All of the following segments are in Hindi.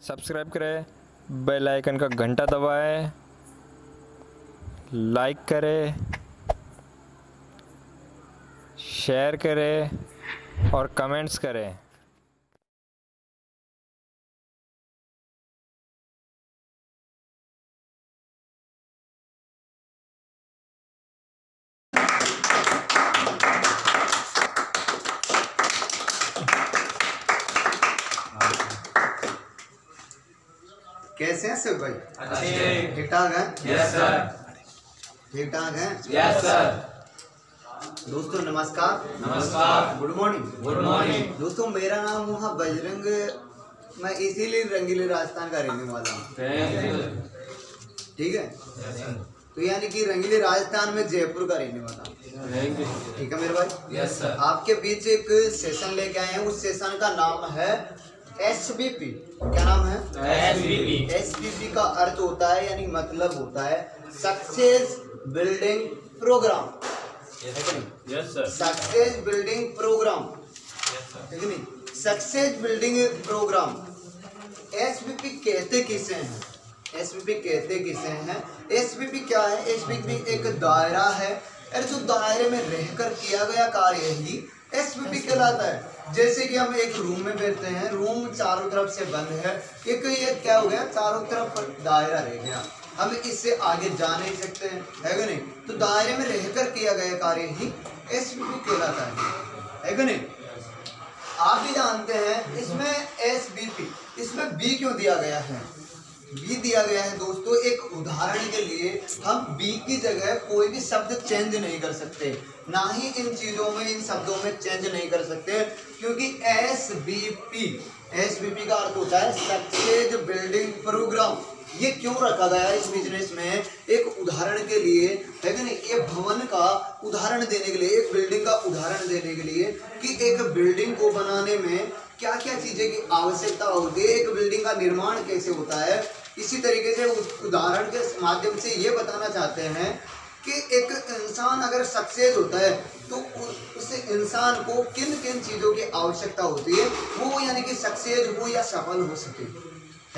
सब्सक्राइब करें, बेल आइकन का घंटा दबाएं, लाइक करें, शेयर करें और कमेंट्स करें। कैसे हैं सब भाई? अच्छे। ठीक ठाक हैं? Yes sir. ठीक ठाक हैं? Yes sir. दोस्तों नमस्कार। नमस्कार। Good morning. Good morning. दोस्तों मेरा नाम हुआ बजरंग, मैं इसीलिए रंगीले राजस्थान का रहने वाला हूँ। ठीक है, तो यानी कि रंगीले राजस्थान में जयपुर का रहने वाला हूँ। ठीक है मेरे भाई। Yes sir. आपके बीच एक सेशन लेके आए हैं, उस सेशन का नाम है SBP। क्या नाम है? SBP। SBP का अर्थ होता है यानी मतलब होता है success building program. Yes sir. Success building program, ठीक है नहीं? Success building programme. SBP कहते किसे हैं? SBP कहते किसे हैं? SBP क्या है? SBP एक दायरा है और जो दायरे में रहकर किया गया कार्य ही SBP कहलाता है। जैसे कि हम एक रूम में बैठते हैं, रूम चारों तरफ से बंद है, एक ये क्या हो गया, चारों तरफ दायरा रह गया, हम इससे आगे जा नहीं सकते हैं, है कि नहीं? तो दायरे में रहकर किया गया कार्य ही SBP कहलाता है कि नहीं? आप भी जानते हैं इसमें SBP, इसमें B क्यों दिया गया है? B दिया गया है दोस्तों, एक उदाहरण के लिए हम B की जगह कोई भी शब्द चेंज नहीं कर सकते, ना ही इन चीजों में, इन शब्दों में चेंज नहीं कर सकते, क्योंकि SBP का अर्थ होता है सक्सेस बिल्डिंग प्रोग्राम। ये क्यों रखा गया है इस बिजनेस में? एक उदाहरण के लिए, है कि नहीं? ये भवन का उदाहरण देने के लिए, एक बिल्डिंग का उदाहरण देने के लिए कि एक बिल्डिंग को बनाने में क्या क्या चीजें की आवश्यकता होती है, एक बिल्डिंग का निर्माण कैसे होता है। इसी तरीके से उस उदाहरण के माध्यम से ये बताना चाहते हैं कि एक इंसान अगर सक्सेस होता है तो उस इंसान को किन किन चीजों की आवश्यकता होती है, वो यानी कि सक्सेस हो या सफल हो सके,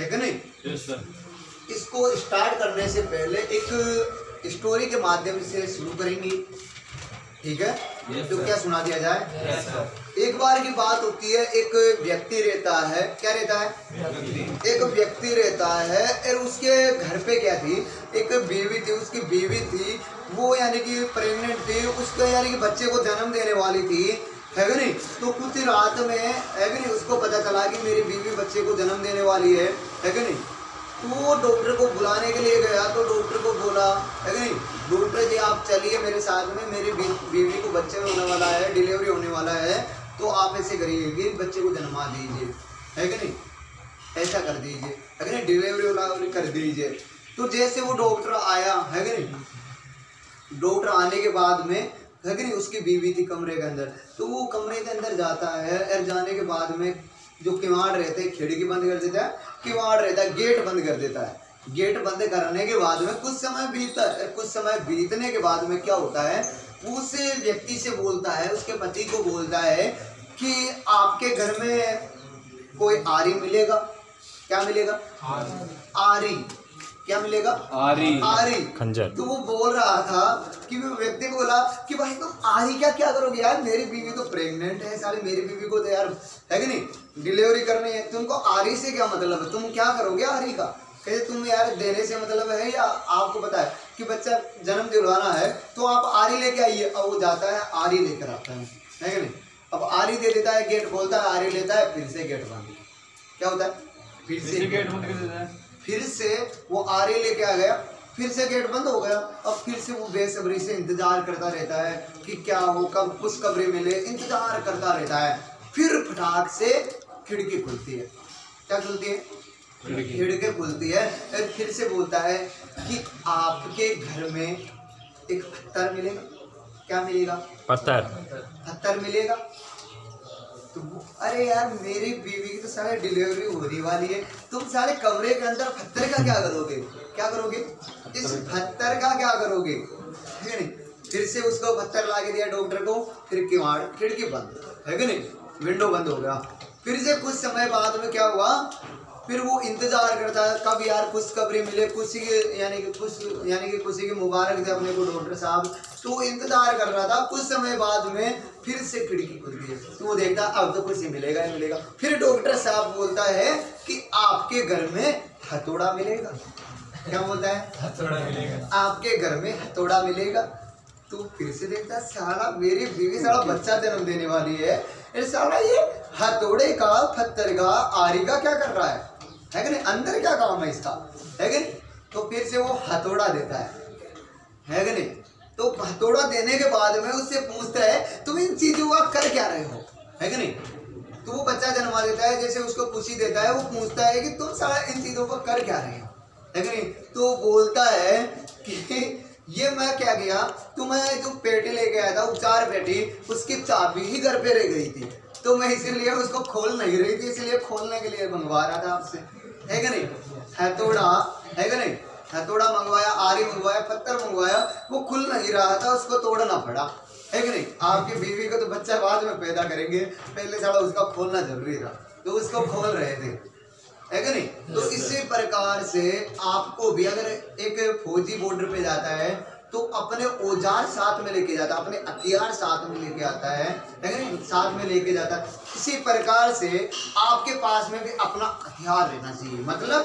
है कि नहीं? Yes sir. इसको स्टार्ट करने से पहले एक स्टोरी के माध्यम से शुरू करेंगे, ठीक है? Yes, तो sir. क्या सुना दिया जाए? Yes sir. एक बार की बात होती है, एक व्यक्ति रहता है, क्या रहता है? एक व्यक्ति रहता है और उसके घर पे क्या थी, एक बीवी थी, उसकी बीवी थी, वो यानी कि प्रेग्नेंट थी, उसके यानी कि बच्चे को जन्म देने वाली थी, है कि नहीं? तो कुछ रात में, है कि नहीं, उसको पता चला कि मेरी बीवी बच्चे को जन्म देने वाली है कि नहीं? तो वो डॉक्टर को बुलाने के लिए गया, तो डॉक्टर को बोला, है कि नहीं, डॉक्टर जी आप चलिए मेरे साथ में, मेरी बीवी को बच्चे होने वाला है, डिलीवरी होने वाला है, तो आप ऐसे करिए बच्चे को जन्मा दीजिए, है कि नहीं? ऐसा कर दीजिए, है कि नहीं, डिलीवरी कर दीजिए। तो जैसे वो डॉक्टर आया, है कि नहीं, डॉक्टर आने के बाद में, है कि नहीं, उसकी बीवी थी कमरे के अंदर, तो वो कमरे के अंदर जाता है और जाने के बाद में जो किवाड़ रहते हैं, खिड़की बंद कर देता है, किवाड़ रहता है, गेट बंद कर देता है। गेट बंद करने के बाद में कुछ समय बीतता है, कुछ समय बीतने के बाद में क्या होता है, उस व्यक्ति से बोलता है, उसके पति को बोलता है कि आपके घर में कोई आरी मिलेगा? क्या मिलेगा? आरी। क्या मिलेगा? आरी खंजर। तो वो बोल रहा था कि वो व्यक्ति को बोला कि भाई तुम आरी क्या करोगे यार, मेरी बीवी तो प्रेग्नेंट है, सारी मेरी बीवी को तो यार, है कि नहीं, डिलीवरी करनी है, तुमको आरी से क्या मतलब है, तुम क्या करोगे आरी का? कहते तुम यार देने से मतलब है, या आपको पता है कि बच्चा जन्म दिलवाना है तो आप आरी लेके आइए। अब वो जाता है, आरी लेकर आता है कि नहीं? अब आरी दे देता है, गेट खोलता है, आरी लेता है, फिर से गेट बंद। क्या होता है? फिर से गेट बंद कर देता है। फिर से वो आरी लेके आ गया, फिर से गेट बंद हो गया। अब फिर से वो बेसब्री से इंतजार करता रहता है कि क्या हो, कब खुशखबरी मिले, इंतजार करता रहता है। फिर फटाक से खिड़की खुलती है। क्या खुलती है? खिड़की खुलती है और फिर से बोलता है कि आपके घर में एक पत्थर मिलेगा। क्या मिलेगा? पत्थर मिलेगा। तो अरे यार मेरी बीवी की तो सारे डिलीवरी होने वाली है, तुम सारे कमरे के अंदर पत्थर का क्या करोगे? क्या करोगे? इस पत्थर का क्या करोगे? ठीक है नहीं? फिर से उसको पत्थर ला के दिया डॉक्टर को, फिर किवाड़, खिड़की बंद, है कि नहीं, विंडो बंद हो गया। फिर से कुछ समय बाद में क्या हुआ, फिर वो इंतजार करता है कब यार खुशखबरी मिले, खुशी के यानी कि खुशी की मुबारक दे अपने को डॉक्टर साहब। तो वो इंतजार कर रहा था। कुछ समय बाद में फिर से खिड़की खुलती है तो वो देखता अब तो खुशी मिलेगा ही मिलेगा। फिर डॉक्टर साहब बोलता है कि आपके घर में हथौड़ा मिलेगा। क्या बोलता है? हथौड़ा मिलेगा। आपके घर में हथौड़ा मिलेगा। तो फिर से देखता साला मेरी बीवी साला बच्चा जन्म देने वाली है, साला ये हथौड़े का पत्थर का आरी का क्या कर रहा है कि नहीं, अंदर क्या काम है इसका, है कि नहीं। तो फिर से वो हथौड़ा देता है कि नहीं। तो हथौड़ा देने के बाद में उससे पूछता है तुम इन चीजों का कर क्या रहे हो, है कि नहीं। तो वो बच्चा जन्मा देता है, जैसे उसको खुशी देता है, वो पूछता है कि तुम सारा इन चीजों को कर क्या रहे हो, है कि नहीं। तो बोलता है कि ये मैं क्या किया, तो मैं जो पेटी लेके आया था उपचार पेटी, उसकी चाबी ही घर पे रह गई थी, तो मैं इसीलिए उसको खोल नहीं रही थी, इसलिए खोलने के लिए मंगवा रहा था आपसे, है कि नहीं। हथौड़ा, है कि नहीं, हथौड़ा मंगवाया, आरी मंगवाया, पत्थर मंगवाया, वो खुल नहीं रहा था, उसको तोड़ना पड़ा, है कि नहीं। आपकी बीवी को तो बच्चा बाद में पैदा करेंगे, पहले साला उसका खोलना जरूरी था, तो उसको खोल रहे थे, है कि नहीं। तो इसी प्रकार से आपको भी अगर एक फौजी बॉर्डर पे जाता है तो अपने औजार साथ में लेके जाता है, अपने हथियार साथ में लेके आता है कि नहीं, साथ में लेके जाता है। इसी प्रकार से आपके पास में भी अपना हथियार रहना चाहिए। मतलब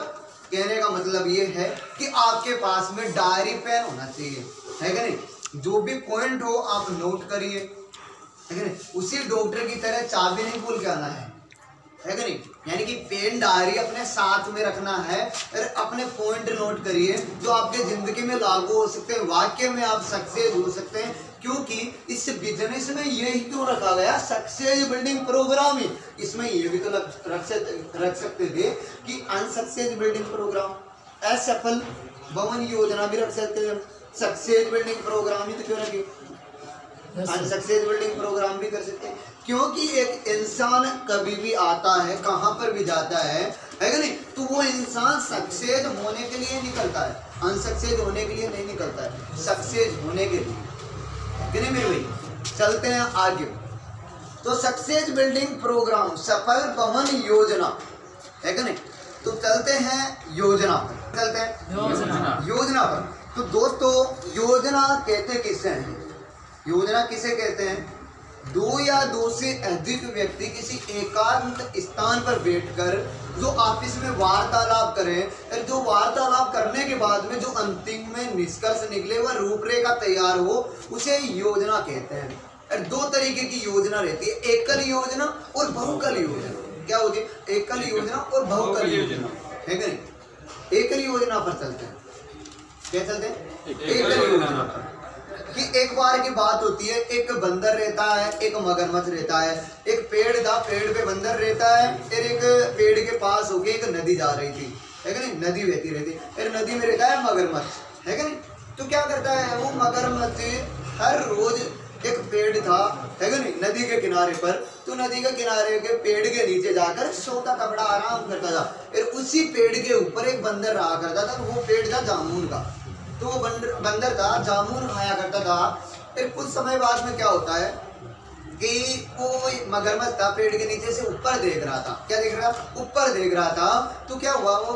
कहने का मतलब ये है कि आपके पास में डायरी पेन होना चाहिए, है कि नहीं। जो भी पॉइंट हो आप नोट करिए, है कि नहीं। उसी डॉक्टर की तरह चाबी नहीं भूल के आना है कि नहीं। यानी कि पेन डायरी अपने साथ में रखना है और अपने पॉइंट नोट करिए जो आपके जिंदगी में लागू हो सकते हैं, वाकई में आप सक्सेस हो सकते हैं। क्योंकि इस बिजनेस में यही क्यों रखा गया, सक्सेस बिल्डिंग प्रोग्राम ही। इसमें ये भी तो रख सकते थे कि अनसक्सेस बिल्डिंग प्रोग्राम, असफल भवन योजना भी रख सकते हैं। सक्सेस बिल्डिंग प्रोग्राम ही तो क्यों रखी, अनसक्सेस बिल्डिंग प्रोग्राम भी कर सकते हैं। क्योंकि एक इंसान कभी भी आता है, कहाँ पर भी जाता है कि नहीं, तो वो इंसान सक्सेस होने के लिए निकलता है, अनसक्सेस होने के लिए नहीं निकलता है, सक्सेस होने के लिए, कि नहीं मेरे भाई। चलते हैं आगे। तो सक्सेस बिल्डिंग प्रोग्राम, सफल भवन योजना, है कि नहीं। तो चलते हैं योजना पर, चलते हैं योजना पर। तो दोस्तों योजना कहते किसे हैं, योजना किसे कहते हैं? दो या दो से अधिक व्यक्ति किसी एकांत स्थान पर बैठकर जो आपस में वार्तालाप करें, और जो वार्तालाप करने के बाद में जो अंतिम में निष्कर्ष निकले, वह रूपरेखा तैयार हो, उसे योजना कहते हैं। और दो तरीके की योजना रहती है, एकल योजना और बहुकल योजना। क्या होती है? एकल योजना और बहुकल योजना, है कि नहीं। एकल योजना पर चलते हैं, क्या चलते हैं? एकल योजना पर। कि एक बार की बात होती है, एक बंदर रहता है, एक मगरमच्छ रहता है। एक पेड़ था, पेड़ पे बंदर रहता है, फिर एक पेड़ के पास होके एक नदी जा रही थी, है कि नहीं, नदी बहती रहती, फिर नदी में रहता है मगरमच्छ, है कि नहीं। तो क्या करता है वो मगरमच्छ, हर रोज एक पेड़ था, है कि नहीं, नदी के किनारे पर, तो नदी के किनारे के पेड़ के नीचे जाकर सोता था, बड़ा आराम करता था। फिर उसी पेड़ के ऊपर एक बंदर रहा करता था, वो पेड़ था जामुन का। तो वो बंदर था, जामुन खाया करता था। फिर कुछ समय बाद में क्या होता है कि वो मगरमच्छ था, पेड़ के नीचे से ऊपर देख रहा था। क्या देख रहा था? ऊपर देख रहा था। तो क्या हुआ, वो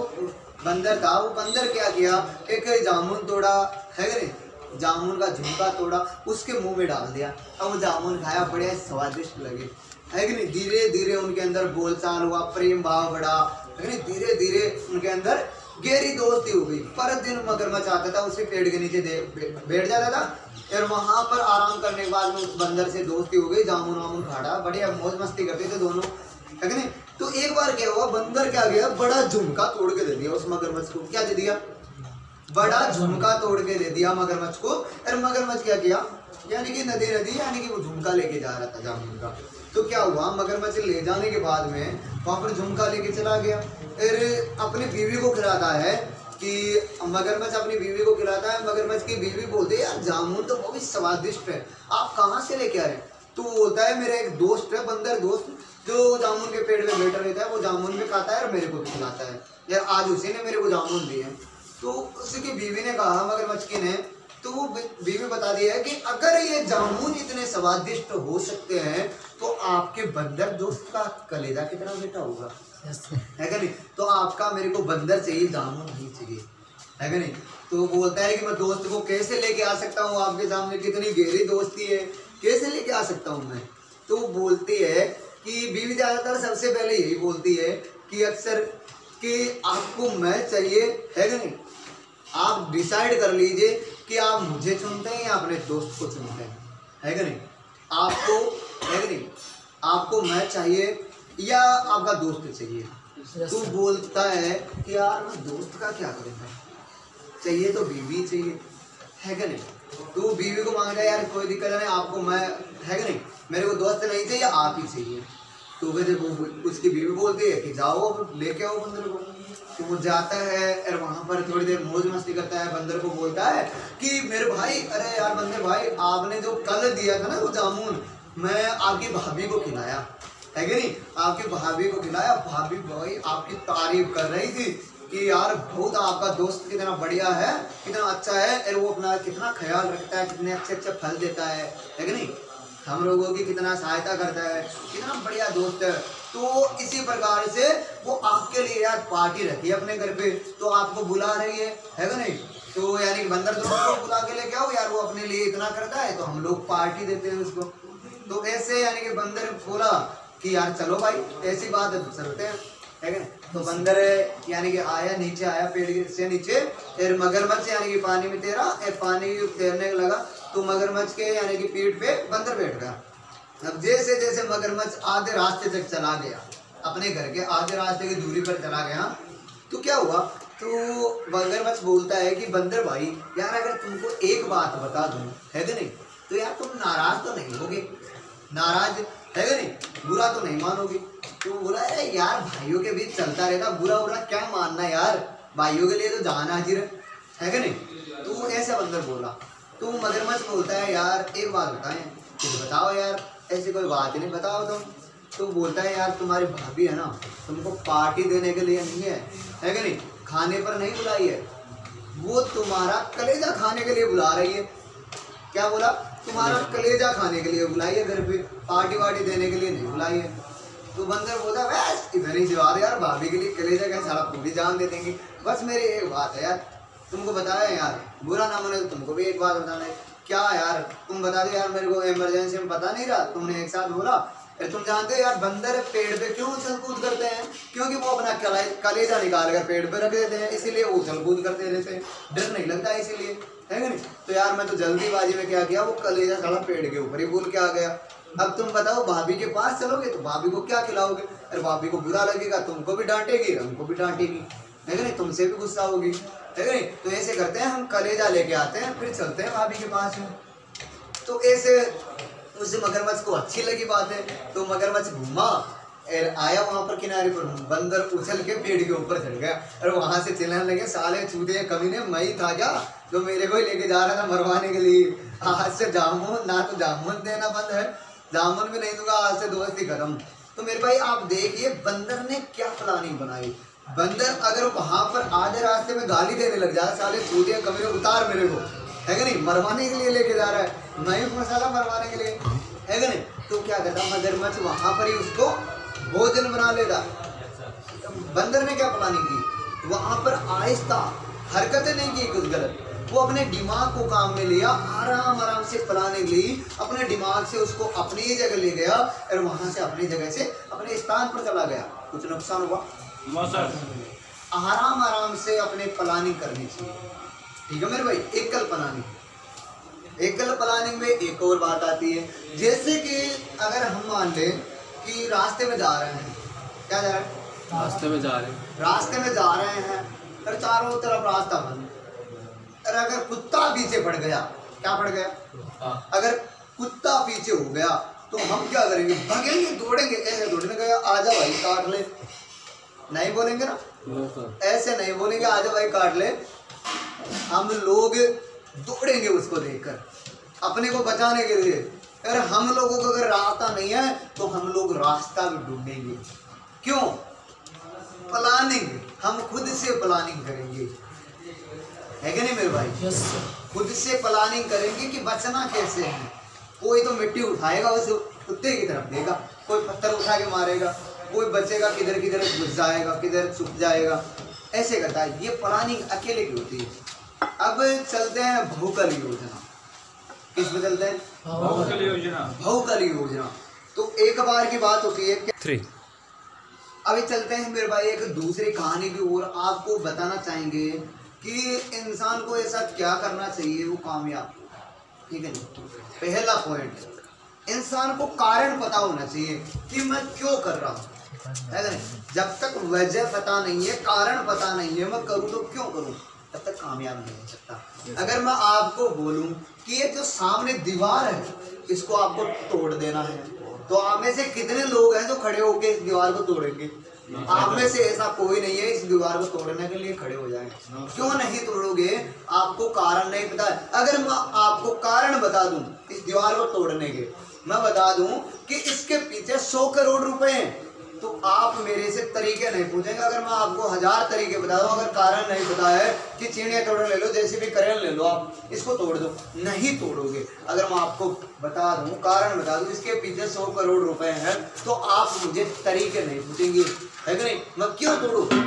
बंदर था, वो बंदर क्या किया, एक जामुन तोड़ा, है कि नहीं, जामुन का झुमका तोड़ा, उसके मुंह में डाल दिया। अब वो जामुन खाया, बड़े स्वादिष्ट लगे, है कि नहीं। धीरे धीरे उनके अंदर बोलचाल हुआ, प्रेम भाव बढ़ा, है कि नहीं। धीरे धीरे उनके अंदर गहरी दोस्ती हो गई। पर दिन मगरमच्छ आता था, उसी पेड़ के नीचे बैठ जाता था, और वहां पर आराम करने के बाद में उस बंदर से दोस्ती हो गई, जामुन वामुन खाड़ा, बढ़िया मौज मस्ती करते थे दोनों, है कि नहीं। तो एक बार क्या हुआ, बंदर क्या गया, बड़ा झुमका तोड़ के दे दिया उस मगरमच्छ को। क्या दे दिया? बड़ा झुमका तोड़ के दे दिया मगरमच्छ को। और मगरमच्छ क्या किया, यानी कि नदी यानी कि वो झुमका लेके जा रहा था जामुन का। तो क्या हुआ, मगरमच्छ ले जाने के बाद में वहां पर झुमका लेके चला गया, फिर अपनी बीवी को खिलाता है कि मगरमच्छ अपनी बीवी को खिलाता है। मगरमच्छ की बीवी बोलती है यार जामुन तो बहुत ही स्वादिष्ट है, आप कहाँ से लेके आए? तो बोलता है मेरा एक दोस्त है, बंदर दोस्त, जो जामुन के पेड़ में बैठा रहता है, वो जामुन भी खाता है और मेरे को भी खिलाता है, यार आज उसी ने मेरे को जामुन दिए हैं। तो उसकी बीवी ने कहा मगरमच्छ की ने तो वो बीवी बता दिया है कि अगर ये जामुन इतने स्वादिष्ट हो सकते हैं तो आपके बंदर दोस्त का कलेजा कितना मीठा होगा, है क्या नहीं। तो आपका मेरे को बंदर चाहिए, जामुन नहीं चाहिए, है क्या नहीं। तो बोलता है कि मैं दोस्त को कैसे लेके आ सकता हूँ, आपके सामने कितनी गहरी दोस्ती है, कैसे लेके आ सकता हूँ मैं। तो बोलती है कि बीवी ज़्यादातर सबसे पहले यही बोलती है कि अक्सर कि आपको मैं चाहिए, है कि नहीं। आप डिसाइड कर लीजिए कि आप मुझे चुनते हैं या अपने दोस्त को चुनते हैं, है कि नहीं। आपको, है कि नहीं, आपको मैं चाहिए या आपका दोस्त चाहिए। तो बोलता है कि यार मैं दोस्त का क्या करूँगा, चाहिए तो बीवी चाहिए, है कि नहीं। तो बीवी को मांग रहा है यार कोई दिक्कत नहीं, आपको मैं, है कि नहीं, मेरे को दोस्त नहीं चाहिए, आप ही चाहिए। तो वैसे वो उसकी बीवी बोलती है कि जाओ लेके आओ बंदर को। तो वो जाता है और वहाँ पर थोड़ी देर मौज मस्ती करता है। बंदर को बोलता है कि मेरे भाई, अरे यार बंदर भाई, आपने जो कल दिया था ना वो जामुन, मैं आपकी भाभी को खिलाया, है कि नहीं, आपकी भाभी को खिलाया। भाभी भाई आपकी तारीफ कर रही थी कि यार बहुत आपका दोस्त कितना बढ़िया है, कितना अच्छा है, और वो अपना कितना ख्याल रखता है, कितने अच्छे अच्छे फल देता है कि नहीं, हम लोगों की कितना सहायता करता है, कितना बढ़िया दोस्त है। तो इसी प्रकार से वो आपके लिए यार पार्टी रखी है अपने घर पे, तो आपको बुला रही है कि नहीं। तो यानी कि बंदर दोस्त को बुला के लेके आओ, यार वो अपने लिए इतना करता है तो हम लोग पार्टी देते हैं उसको। तो ऐसे यानी कि बंदर बोला कि यार चलो भाई ऐसी बात है तो चलते हैं, है कि नहीं। तो बंदर यानी कि आया, नीचे आया पेड़ से नीचे, फिर मगरमच्छ यानी कि पानी में तैरा, पानी तैरने लगा। तो मगरमच्छ के यानी कि पीठ पे बंदर बैठ गया। अब जैसे जैसे मगरमच्छ आधे रास्ते तक चला गया, अपने घर के आधे रास्ते की दूरी पर चला गया, तो क्या हुआ, तो मगरमच्छ बोलता है कि बंदर भाई यार अगर तुमको एक बात बता दूं, है कि नहीं, तो यार तुम नाराज तो नहीं होगे, नाराज है कि नहीं, बुरा तो नहीं मानोगे। तो बोला अरे यार भाइयों के बीच चलता रहता, बुरा बुरा क्या मानना यार, भाइयों के लिए तो जान हाजिर है कि नहीं। तो ऐसा बंदर बोला। तो मगरमच्छ बोलता है यार एक बात बताएं, तो बताओ यार, ऐसी कोई बात ही नहीं, बताओ तुम। तो बोलता है यार तुम्हारी भाभी है ना, तुमको पार्टी देने के लिए नहीं है कि नहीं, खाने पर नहीं बुलाई है, वो तुम्हारा कलेजा खाने के लिए बुला रही है। क्या बोला, तुम्हारा कलेजा खाने के लिए बुलाई है घर पे, पार्टी वार्टी देने के लिए नहीं बुलाई है। तो बंदर बोलता है बस इधर ही जवाब यार, भाभी के लिए कलेजा का सारा पूरी जान दे देंगे। बस मेरी एक बात है यार, तुमको बताया यार, बुरा ना माने तो तुमको भी एक बात बताना है। क्या यार, तुम बता दो यार, मेरे को इमरजेंसी में पता नहीं रहा, तुमने एक साथ बोला। तुम जानते हो यार बंदर पेड़ पे क्यों उछल कूद करते हैं, क्योंकि वो अपना कलेजा निकाल कर पेड़ पे रख देते हैं, इसीलिए उछल कूद करते रहते हैं, डर नहीं लगता इसीलिए, है कि नहीं। तो यार मैं तो जल्दीबाजी में क्या किया, वो कलेजा साला पेड़ के ऊपर ही भूल के आ गया। अब तुम बताओ भाभी के पास चलोगे तो भाभी को क्या खिलाओगे, अरे भाभी को बुरा लगेगा, तुमको भी डांटेगी, हमको भी डांटेगी, है कि नहीं, तुमसे भी गुस्सा होगी, है कि नहीं। तो ऐसे करते हैं, हम कलेजा लेके आते हैं, फिर चलते हैं भाभी के पास में। तो ऐसे उस मगरमच्छ को अच्छी लगी बात है, तो मगरमच्छ घूमा और आया वहां पर किनारे पर, बंदर उछल के पेड़ के ऊपर चढ़ गया और वहां से चिल्लाने लगे साले चूते कमीने, मैं ही था क्या जो मेरे को ही लेके जा रहा था मरवाने के लिए, आज से जामुन ना तो जामुन देना बंद है, जामुन भी नहीं दूंगा, आज से दोस्ती खत्म। तो मेरे भाई आप देखिए बंदर ने क्या प्लानिंग बनाई। बंदर अगर वहां पर आधे रास्ते में गाली देने लग जाए, साले चूतिया कमीने उतार मेरे को, है कि नहीं, मरवाने के लिए लेके जा रहा है, मैं ही मसाला मरवाने के लिए, है कि नहीं। तो क्या करता मगरमच्छ वहां पर ही उसको भोजन बना लेता। बंदर ने क्या प्लानिंग की, वहां पर आहिस्ता हरकतें नहीं की कुछ गलत, वो अपने दिमाग को काम में लिया, आराम आराम से प्लानिंग ली, अपने दिमाग से उसको अपनी जगह ले गया और वहां से अपनी जगह से अपने स्थान पर चला गया। कुछ नुकसान हुआ, आराम आराम से अपने प्लानिंग करनी चाहिए, ठीक है मेरे भाई। एकल प्लानिंग, एकल प्लानिंग में एक और बात आती है, जैसे कि अगर हम मान लें कि रास्ते में जा रहे हैं, क्या जा रहे हैं, रास्ते में जा रहे हैं, रास्ते में जा रहे हैं और चारों तरफ रास्ता बंद, और अगर कुत्ता पीछे पड़ गया, क्या पड़ गया, अगर कुत्ता पीछे हो गया तो हम क्या करेंगे, भागेंगे दौड़ेंगे, ऐसे दौड़ने गया आजा भाई काट ले, नहीं बोलेंगे ना, ऐसे नहीं बोलेंगे आजा भाई काट ले, हम लोग दौड़ेंगे उसको देखकर अपने को बचाने के लिए। अगर हम लोगों को अगर रास्ता नहीं है तो हम लोग रास्ता भी ढूंढेंगे, क्यों, प्लानिंग, हम खुद से प्लानिंग करेंगे, है कि नहीं मेरे भाई? यस खुद से प्लानिंग करेंगे कि बचना कैसे है। कोई तो मिट्टी उठाएगा उस कुत्ते की तरफ देगा, कोई पत्थर उठा के मारेगा, कोई बचेगा किधर किधर घुस जाएगा, किधर छुप जाएगा, ऐसे करता है। ये प्लानिंग अकेले की होती है। अब चलते हैं बहुकल योजना। किस पे चलते हैं? बहुकल योजना। बहुकल योजना। तो एक बार की बात होती है। 3 अभी चलते हैं मेरे भाई एक दूसरी कहानी की ओर। आपको बताना चाहेंगे कि इंसान को ऐसा क्या करना चाहिए वो कामयाब हो। ठीक है जी। पहला पॉइंट, इंसान को कारण पता होना चाहिए कि मैं क्यों कर रहा हूँ, है कि नहीं? जब तक वजह पता नहीं है, कारण पता नहीं है, मैं करूँ तो क्यों करूँ, तब तक कामयाब नहीं हो सकता। अगर मैं आपको बोलूँ कि ये जो सामने दीवार है इसको आपको तोड़ देना है, तो आप में से कितने लोग हैं जो खड़े होकर इस दीवार को तोड़ेंगे? आप में से ऐसा कोई नहीं है इस दीवार को तोड़ने के लिए खड़े हो जाएंगे। क्यों नहीं तोड़ोगे? आपको कारण नहीं पता है। अगर मैं आपको कारण बता दूं इस दीवार को तोड़ने के, मैं बता दूं कि इसके पीछे 100 करोड़ रुपए हैं, तो आप मेरे से तरीके नहीं पूछेंगे। अगर मैं आपको 1000 तरीके बता दूं, अगर कारण नहीं पता है कि चिड़िया तोड़ ले लो, जैसे भी करें ले लो, आप इसको तोड़ दो, नहीं तोड़ोगे। अगर मैं आपको बता दूं, कारण बता दूं इसके पीछे 100 करोड़ रुपए हैं, तो आप मुझे तरीके नहीं पूछेंगे, है कि नहीं? मैं क्यों तोड़ूं?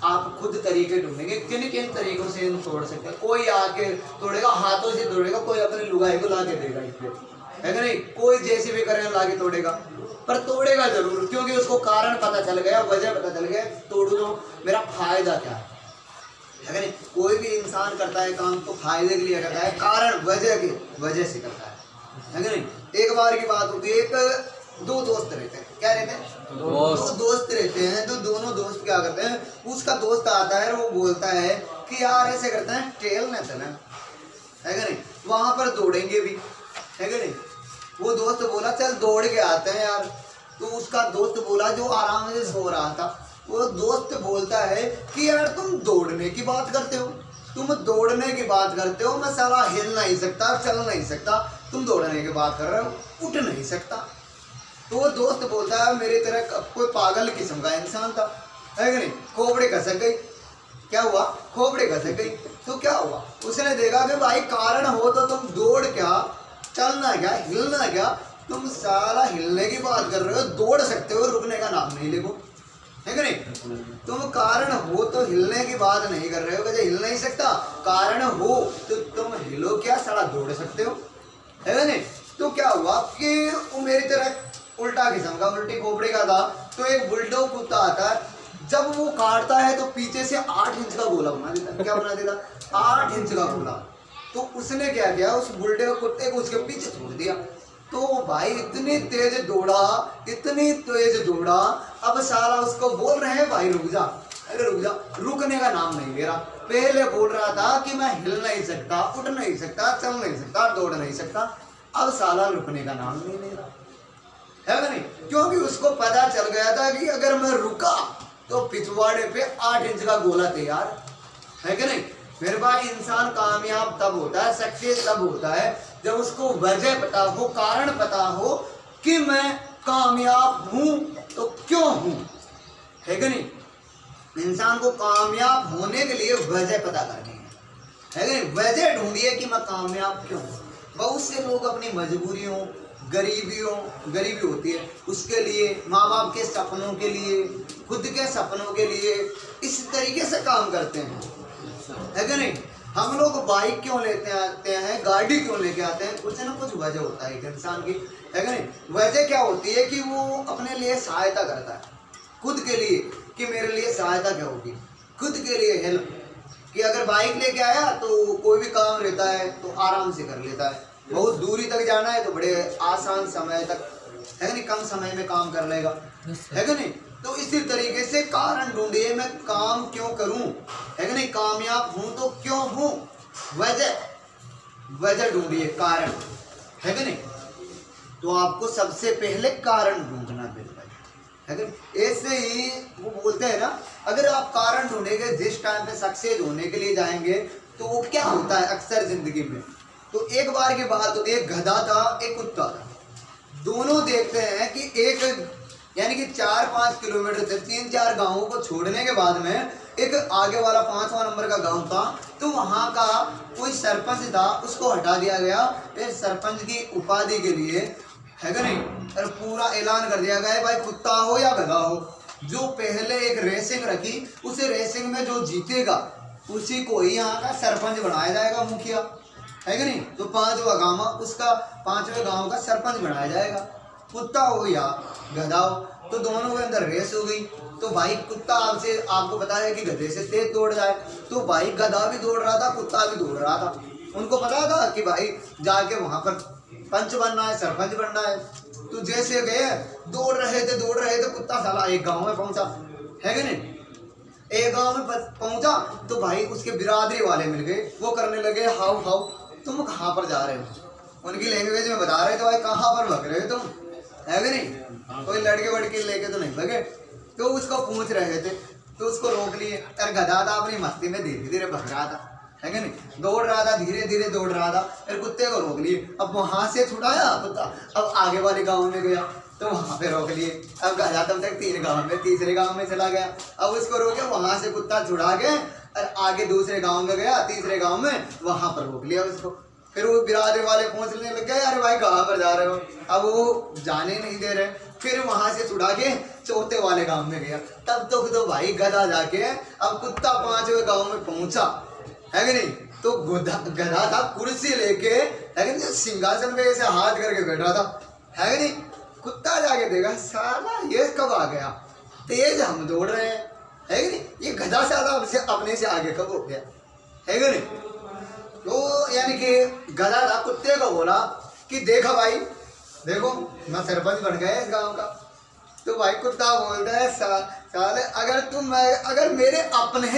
आप खुद तरीके ढूंढेंगे किन किन तरीकों से इन तोड़ सकते हैं। कोई आके तोड़ेगा, हाथों से तोड़ेगा, कोई अपने लुगाई को ला के देगा इस पे, है कि नहीं? कोई जैसे भी करें ला के तोड़ेगा, पर तोड़ेगा जरूर, क्योंकि उसको कारण पता चल गया, वजह पता चल गया। तोड़ू तो मेरा फायदा क्या है कि नहीं? कोई भी इंसान करता है काम तो फायदे के लिए करता है, कारण वजह से करता है कि नहीं? एक बार की बात होती है, एक दो दोस्त रहते हैं। क्या रहते हैं? दो दोस्त रहते हैं। तो दोनों दोस्त क्या करते हैं, उसका दोस्त आता है और वो बोलता है कि यार ऐसे करते हैं, ट्रेल न चले, है कि नहीं? वहां पर दौड़ेंगे भी, है कि नहीं? वो दोस्त बोला चल दौड़ के आते हैं यार। तो उसका दोस्त बोला जो आराम से सो रहा था, वो दोस्त बोलता है कि यार तुम दौड़ने की बात करते हो, तुम दौड़ने की बात करते हो, मैं साला हिल नहीं सकता, चल नहीं सकता, तुम दौड़ने की बात कर रहे हो, उठ नहीं सकता। तो वो दोस्त बोलता है मेरी तरह कोई पागल किस्म का इंसान था, है कि नहीं? खोपड़ी खसक गई। क्या हुआ? खोपड़ी खसक गई। तो क्या हुआ? उसने देखा कि भाई कारण हो तो तुम दौड़ क्या, चलना क्या, हिलना क्या, तुम साला हिलने की बात कर रहे हो, दौड़ सकते हो, रुकने का नाम नहीं लेगो, है कि नहीं? तुम कारण हो तो हिलने की बात नहीं कर रहे हो, कि हिल नहीं सकता, कारण हो तो तुम हिलो क्या, साला दौड़ सकते हो, है कि नहीं? तो क्या हुआ कि वो मेरी तरह उल्टा किस्म का, उल्टी खोपड़ी का था। तो एक बुलडॉग कुत्ता आता है, जब वो काटता है तो पीछे से 8 इंच का गोला बना देता। क्या बना देता? 8 इंच का गोला। तो उसने क्या किया, उस बुलडॉग कुत्ते को उसके पीछे छोड़ दिया। तो भाई इतनी तेज दौड़ा, इतनी तेज दौड़ा, अब साला उसको बोल रहे हैं भाई रुक जा, अरे रुक जा, रुकने का नाम नहीं ले रहा। पहले बोल रहा था कि मैं हिल नहीं सकता, उठ नहीं सकता, चल नहीं सकता, दौड़ नहीं सकता, अब साला रुकने का नाम नहीं ले रहा, है कि नहीं? क्योंकि उसको पता चल गया था कि अगर मैं रुका तो पिछवाड़े पे 8 इंच का गोला तैयार, है कि नहीं? मेरे भाई इंसान कामयाब तब होता है, सक्सेस तब होता है जब उसको वजह पता हो, कारण पता हो कि मैं कामयाब हूं तो क्यों हूं, है कि नहीं? इंसान को कामयाब होने के लिए वजह पता करनी है कि नहीं? वजह ढूंढिए कि मैं कामयाब क्यों हूं। बहुत से लोग अपनी मजबूरियों, गरीबी होती है उसके लिए, माँ बाप के सपनों के लिए, खुद के सपनों के लिए इस तरीके से काम करते हैं, है कि नहीं? हम लोग बाइक क्यों लेते आते हैं, गाड़ी क्यों लेके आते हैं? कुछ ना कुछ वजह होता है एक इंसान की, है कि नहीं? वजह क्या होती है कि वो अपने लिए सहायता करता है, खुद के लिए, कि मेरे लिए सहायता क्या होगी, खुद के लिए हेल्प, कि अगर बाइक लेके आया तो कोई भी काम रहता है तो आराम से कर लेता है, बहुत दूरी तक जाना है तो बड़े आसान समय तक, है नहीं, कम समय में काम कर लेगा, है कि नहीं? तो इसी तरीके से कारण ढूंढिए, मैं काम क्यों करूं, है कि नहीं? कामयाब हूं तो क्यों हूं, वजह ढूंढिए, कारण, है कि नहीं? तो आपको सबसे पहले कारण ढूंढना मिलता है कि नहीं? ऐसे ही वो बोलते हैं ना, अगर आप कारण ढूंढेंगे, जिस टाइम पे सक्सेस होने के लिए जाएंगे, तो वो क्या होता है अक्सर जिंदगी में, तो एक बार की बात होती है, गधा था, एक कुत्ता था, दोनों देखते हैं कि एक यानी कि 4-5 किलोमीटर से 3-4 गांवों को छोड़ने के बाद में एक आगे वाला 5वां नंबर का गांव था, तो वहां का कोई सरपंच था, उसको हटा दिया गया फिर सरपंच की उपाधि के लिए, है कि नहीं। और पूरा ऐलान कर दिया गया भाई कुत्ता हो या गधा हो, जो पहले एक रेसिंग रखी, उस रेसिंग में जो जीतेगा उसी को ही यहाँ का सरपंच बनाया जाएगा, मुखिया, है कि नहीं। तो 5वां गांव उसका 5वें गांव का सरपंच बनाया जाएगा, कुत्ता हो या गधा हो। तो दोनों के अंदर रेस हो गई। तो भाई कुत्ता आपको पता है कि गधे से तेज दौड़ जाए, तो भाई गधा भी दौड़ रहा था, कुत्ता भी दौड़ रहा था। उनको पता था कि भाई जाके वहां पर पंच बनना है, सरपंच बनना है। तो जैसे गए दौड़ रहे थे, कुत्ता साला एक गांव में पहुंचा, है कि नहीं। एक गांव में पहुंचा तो भाई उसके बिरादरी वाले मिल गए, वो करने लगे हाउ हाउ, तुम कहाँ पर जा रहे हो, उनकी लैंग्वेज में बता रहे थे भाई कहाँ पर भग रहे हो तुम, है कि नहीं। कोई लड़के वड़के लेके तो नहीं भगे। तो उसको पूछ रहे थे, तो उसको रोक लिए। यार गधा था अपनी मस्ती में धीरे धीरे भग रहा था, है कि नहीं, दौड़ रहा था, धीरे धीरे दौड़ रहा था। फिर कुत्ते को रोक लिए। अब वहां से छुड़ाया कुत्ता, अब आगे वाले गाँव में गया तो वहां पे रोक लिए। अब गधा तब तक 3 गाँव में, तीसरे गाँव में चला गया। अब उसको रोके, वहां से कुत्ता छुड़ा के और आगे दूसरे गाँव में गया, तीसरे गाँव में, वहां पर रोक लिया उसको। फिर वो बिरादरी वाले पूछने लग गए अरे भाई कहाँ पर जा रहे हो, अब वो जाने नहीं दे रहे। फिर वहां से छुड़ा के चौथे वाले गांव में गया। तब तो भाई गधा जाके अब कुत्ता 5वें गांव में पहुंचा, है कि नहीं। तो गधा था कुर्सी लेके, है कि नहीं, सिंहासन पे ऐसे हाथ करके बैठा था, है कि नहीं। कुत्ता जाके देखा साला ये कब आ गया, तेज हम दौड़ रहे हैं, है कि नहीं, ये गधा साला अपने से आगे कब हो गया, है कि नहीं। तो यानी कि गधा था कुत्ते को बोला कि देखा भाई, देखो मैं सरपंच बन गया इस गांव का। तो भाई कुत्ता बोलता है साले अगर मेरे अपने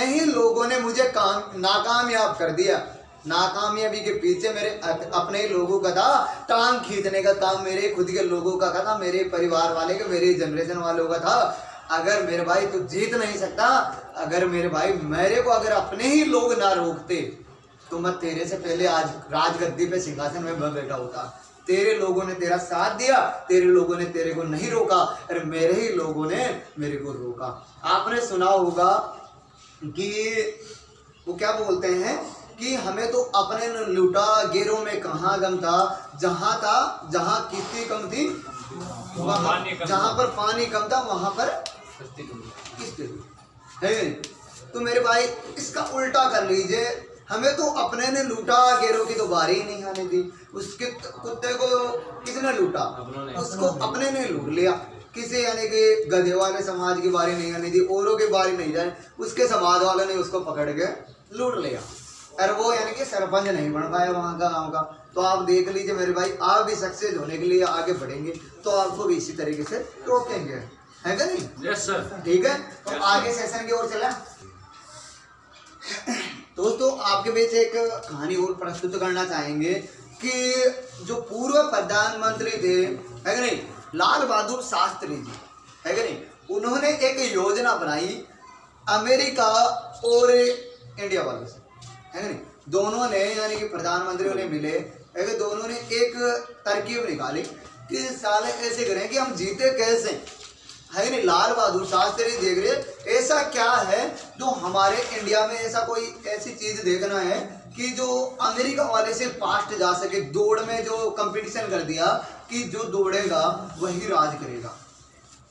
ही लोगों ने मुझे नाकामयाब कर दिया, नाकामयाबी के पीछे मेरे अपने ही लोगों का था, टांग खींचने का काम मेरे खुद के लोगों का था, मेरे परिवार वाले का, मेरे जनरेशन वालों का था। अगर मेरे भाई तू जीत नहीं सकता, अगर मेरे भाई मेरे को अगर अपने ही लोग ना रोकते तो मैं तेरे से पहले आज राजगद्दी पे सिंहासन में बैठा होता। तेरे लोगों ने तेरा साथ दिया, तेरे लोगों ने तेरे को नहीं रोका, और मेरे ही लोगों ने मेरे को रोका। आपने सुना होगा कि वो क्या बोलते हैं कि हमें तो अपने ने लूटा, गेरों में कहाँ गम था, जहाँ किस्ती कम थी, जहाँ पर पानी कम था वहां पर किस्ती है। तो मेरे भाई इसका उल्टा कर लीजिए, हमें तो अपने ने लूटा, गेरों की तो बारी ही नहीं आने दी। उसके कुत्ते को किसने लूटा, उसको अपने ने लूट लिया। किसी यानी कि गधे वाले समाज की बारी नहीं आने दी, औरों की बारी नहीं जाए, उसके समाज वाले ने उसको पकड़ के लूट लिया, और वो यानी कि सरपंच नहीं बन पाया वहाँ का गाँव का। तो आप देख लीजिए मेरे भाई, आप भी सक्सेस होने के लिए आगे बढ़ेंगे तो आपको भी इसी तरीके से रोकेंगे, है क्या नहीं। Yes sir. ठीक है, तो आगे सेशन की ओर चला। दोस्तों आपके बीच एक कहानी और प्रस्तुत करना चाहेंगे कि जो पूर्व प्रधानमंत्री थे, है कि नहीं, लाल बहादुर शास्त्री जी, है कि नहीं, उन्होंने एक योजना बनाई अमेरिका और इंडिया वालों से, है कि नहीं। दोनों ने यानी कि प्रधानमंत्रियों ने मिले, है कि दोनों ने एक तरकीब निकाली कि साले ऐसे करें कि हम जीते कैसे, है कि नहीं। लाल बहादुर शास्त्री देख रहे ऐसा क्या है जो हमारे इंडिया में ऐसा कोई ऐसी चीज देखना है कि जो अमेरिका वाले से फास्ट जा सके। दौड़ में जो कंपटीशन कर दिया कि जो दौड़ेगा वही राज करेगा,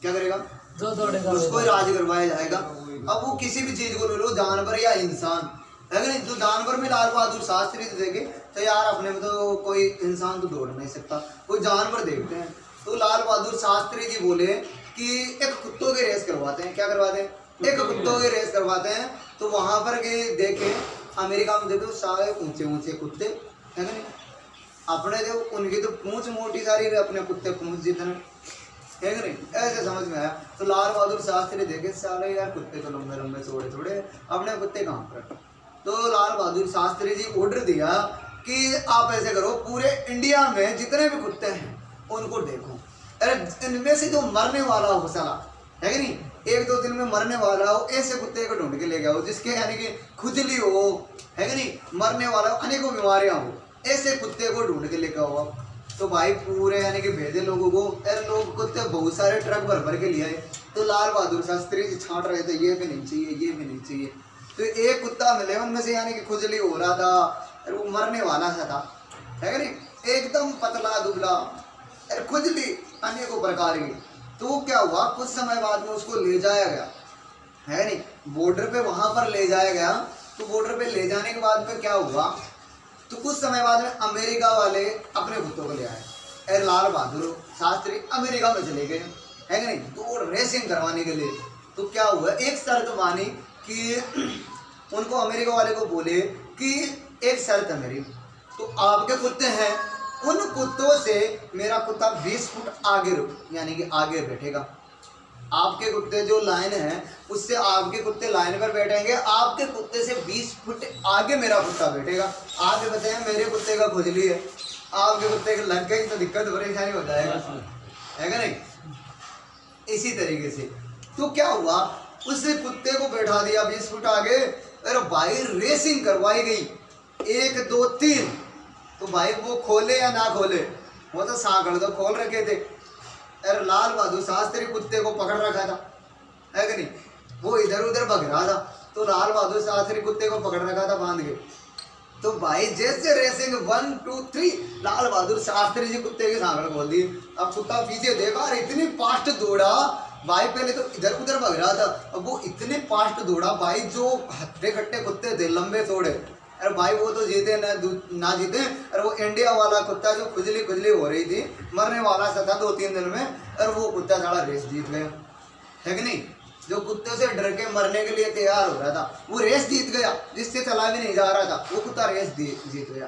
क्या करेगा, जो दौड़ेगा उसको ही राज करवाया जाएगा। अब वो किसी भी चीज को ले लो, जानवर या इंसान, है कि नहीं। जो जानवर में लाल बहादुर शास्त्री देखे तो यार अपने में तो कोई इंसान तो दौड़ नहीं सकता, कोई जानवर देखते हैं। तो लाल बहादुर शास्त्री जी बोले कि एक कुत्तों की रेस करवाते हैं। क्या करवाते हैं, एक कुत्तों की रेस करवाते हैं। तो वहां पर देखे अमेरिका में देखो सारे ऊंचे ऊंचे कुत्ते, है कि नहीं, अपने देखो उनकी तो पूंछ मोटी सारी, अपने कुत्ते पूंछ जितने, है कि नहीं, ऐसे समझ में आया। तो लाल बहादुर शास्त्री देखे सारे यार कुत्ते तो लंबे लंबे थोड़े थोड़े, अपने कुत्ते कहाँ पर। तो लाल बहादुर शास्त्री जी ऑर्डर दिया कि आप ऐसे करो, पूरे इंडिया में जितने भी कुत्ते हैं उनको देखो, अरे इनमें से जो मरने वाला हो साला, है कि नहीं, 1-2 दिन में मरने वाला हो, ऐसे कुत्ते को ढूंढ के ले गया हो जिसके यानी कि खुजली हो, है कि नहीं, मरने वाला हो, अनेकों बीमारियां हो, ऐसे कुत्ते को ढूंढ के लेकर आओ। तो भाई पूरे यानी कि भेजे लोगों को, लोग कुत्ते बहुत सारे ट्रक भर भर के लिए आए। तो लाल बहादुर शास्त्री जी छांट रहे थे, ये भी नहीं चाहिए, ये भी नहीं चाहिए। तो एक कुत्ता मिले उनमें से, यानी कि खुजली हो रहा था और वो मरने वाला सा था, है नहीं, एकदम पतला दुबला और खुजली अनेकों प्रकार की। तो क्या हुआ, कुछ समय बाद में उसको ले जाया गया, है नहीं, बॉर्डर पे वहां पर ले जाया गया। तो बॉर्डर पे ले जाने के बाद में क्या हुआ, तो कुछ समय बाद में अमेरिका वाले अपने कुत्तों को ले आए और लाल बहादुर शास्त्री अमेरिका में चले गए, है कि नहीं, तो रेसिंग करवाने के लिए। तो क्या हुआ, एक शर्त मानी कि उनको अमेरिका वाले को बोले कि एक शर्त है मेरी, तो आपके कुत्ते हैं, उन कुत्तों से मेरा कुत्ता 20 फुट आगे यानी कि आगे बैठेगा। आपके कुत्ते जो लाइन है उससे आपके कुत्ते लाइन पर बैठेंगे, आपके कुत्ते से 20 फुट आगे मेरा कुत्ता बैठेगा। आगे बताएं, मेरे कुत्ते का खुजली है, आपके कुत्ते के लग गई तो दिक्कत परेशानी हो जाएगा, है क्या नहीं। इसी तरीके से तो क्या हुआ, उस कुत्ते को बैठा दिया 20 फुट आगे, अरे भाई रेसिंग करवाई गई 1 2 3। तो भाई वो खोले या ना खोले, वो तो सांकड़ तो खोल रखे थे। अरे लाल बहादुर शास्त्री कुत्ते को पकड़ रखा था, है कि नहीं, वो इधर उधर भग रहा था। तो लाल बहादुर शास्त्री कुत्ते को पकड़ रखा था बांध के। तो भाई जैसे रेसिंग 1 2 3, लाल बहादुर शास्त्री जी कुत्ते के सांकड़ खोल दिए। अब कुत्ता पीछे देखा, अरे इतनी फास्ट दौड़ा भाई, पहले तो इधर उधर भग रहा था, अब वो इतने फास्ट दौड़ा भाई, जो हट्टे कट्टे कुत्ते थे लंबे थोड़े, अरे भाई वो तो जीते ना जीते। अरे वो इंडिया वाला कुत्ता जो खुजली हो रही थी, मरने वाला सा था 2-3 दिन में, और वो कुत्ता सारा रेस जीत गया, है कि नहीं। जो कुत्ते से डर के मरने के लिए तैयार हो रहा था, वो रेस जीत गया, जिससे चला भी नहीं जा रहा था, वो कुत्ता रेस जीत गया।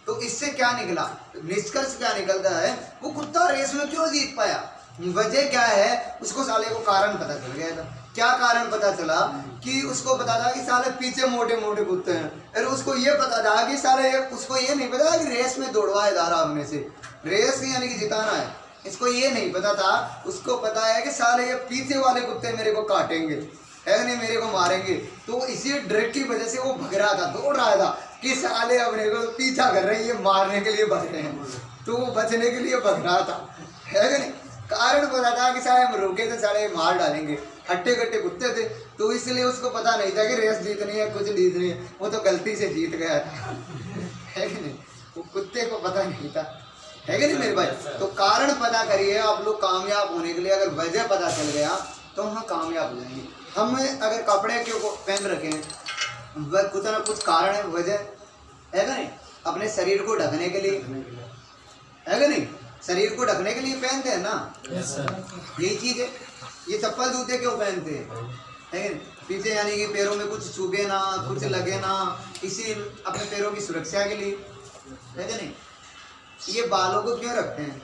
तो इससे क्या निकला, निष्कर्ष क्या निकलता है, वो कुत्ता रेस में क्यों जीत पाया, वजह क्या है, उसको साले को कारण पता चल गया था। क्या कारण पता चला कि उसको पता था कि साले पीछे मोटे मोटे कुत्ते हैं, और उसको ये पता था कि साले, उसको ये नहीं पता कि रेस में दौड़वाए जा रहा हमने से, रेस यानी कि जिताना है, इसको ये नहीं पता था। उसको पता है कि साले ये पीछे वाले कुत्ते मेरे को काटेंगे, है नहीं, मेरे को मारेंगे। तो इसी डर की वजह से वो भग रहा था, दौड़ रहा था कि साले अपने को पीछा कर रहे हैं, ये मारने के लिए भग रहे हैं, तो वो बचने के लिए भग रहा था, है नहीं। कारण पता था कि साले हम रुके तो साले मार डालेंगे, हट्टे कट्टे कुत्ते थे। तो इसलिए उसको पता नहीं था कि रेस जीतनी है, कुछ जीतनी है, वो तो गलती से जीत गया था, है कि नहीं, वो कुत्ते को पता नहीं था, है कि नहीं मेरे भाई। तो कारण पता करिए आप लोग कामयाब होने के लिए, अगर वजह पता चल गया तो हम कामयाब हो जाएंगे। हम अगर कपड़े क्यों पहन रखें, वह कुछ ना कुछ कारण है, वजह है कि नहीं, अपने शरीर को ढकने के लिए, है कि नहीं, शरीर को ढकने के लिए पहनते हैं ना, यही चीज है। ये चप्पल जूते क्यों पहनते हैं, है पीछे, यानी कि पैरों में कुछ चुभे ना, कुछ लगे ना, इसी अपने पैरों की सुरक्षा के लिए, है कि नहीं। ये बालों को क्यों रखते हैं,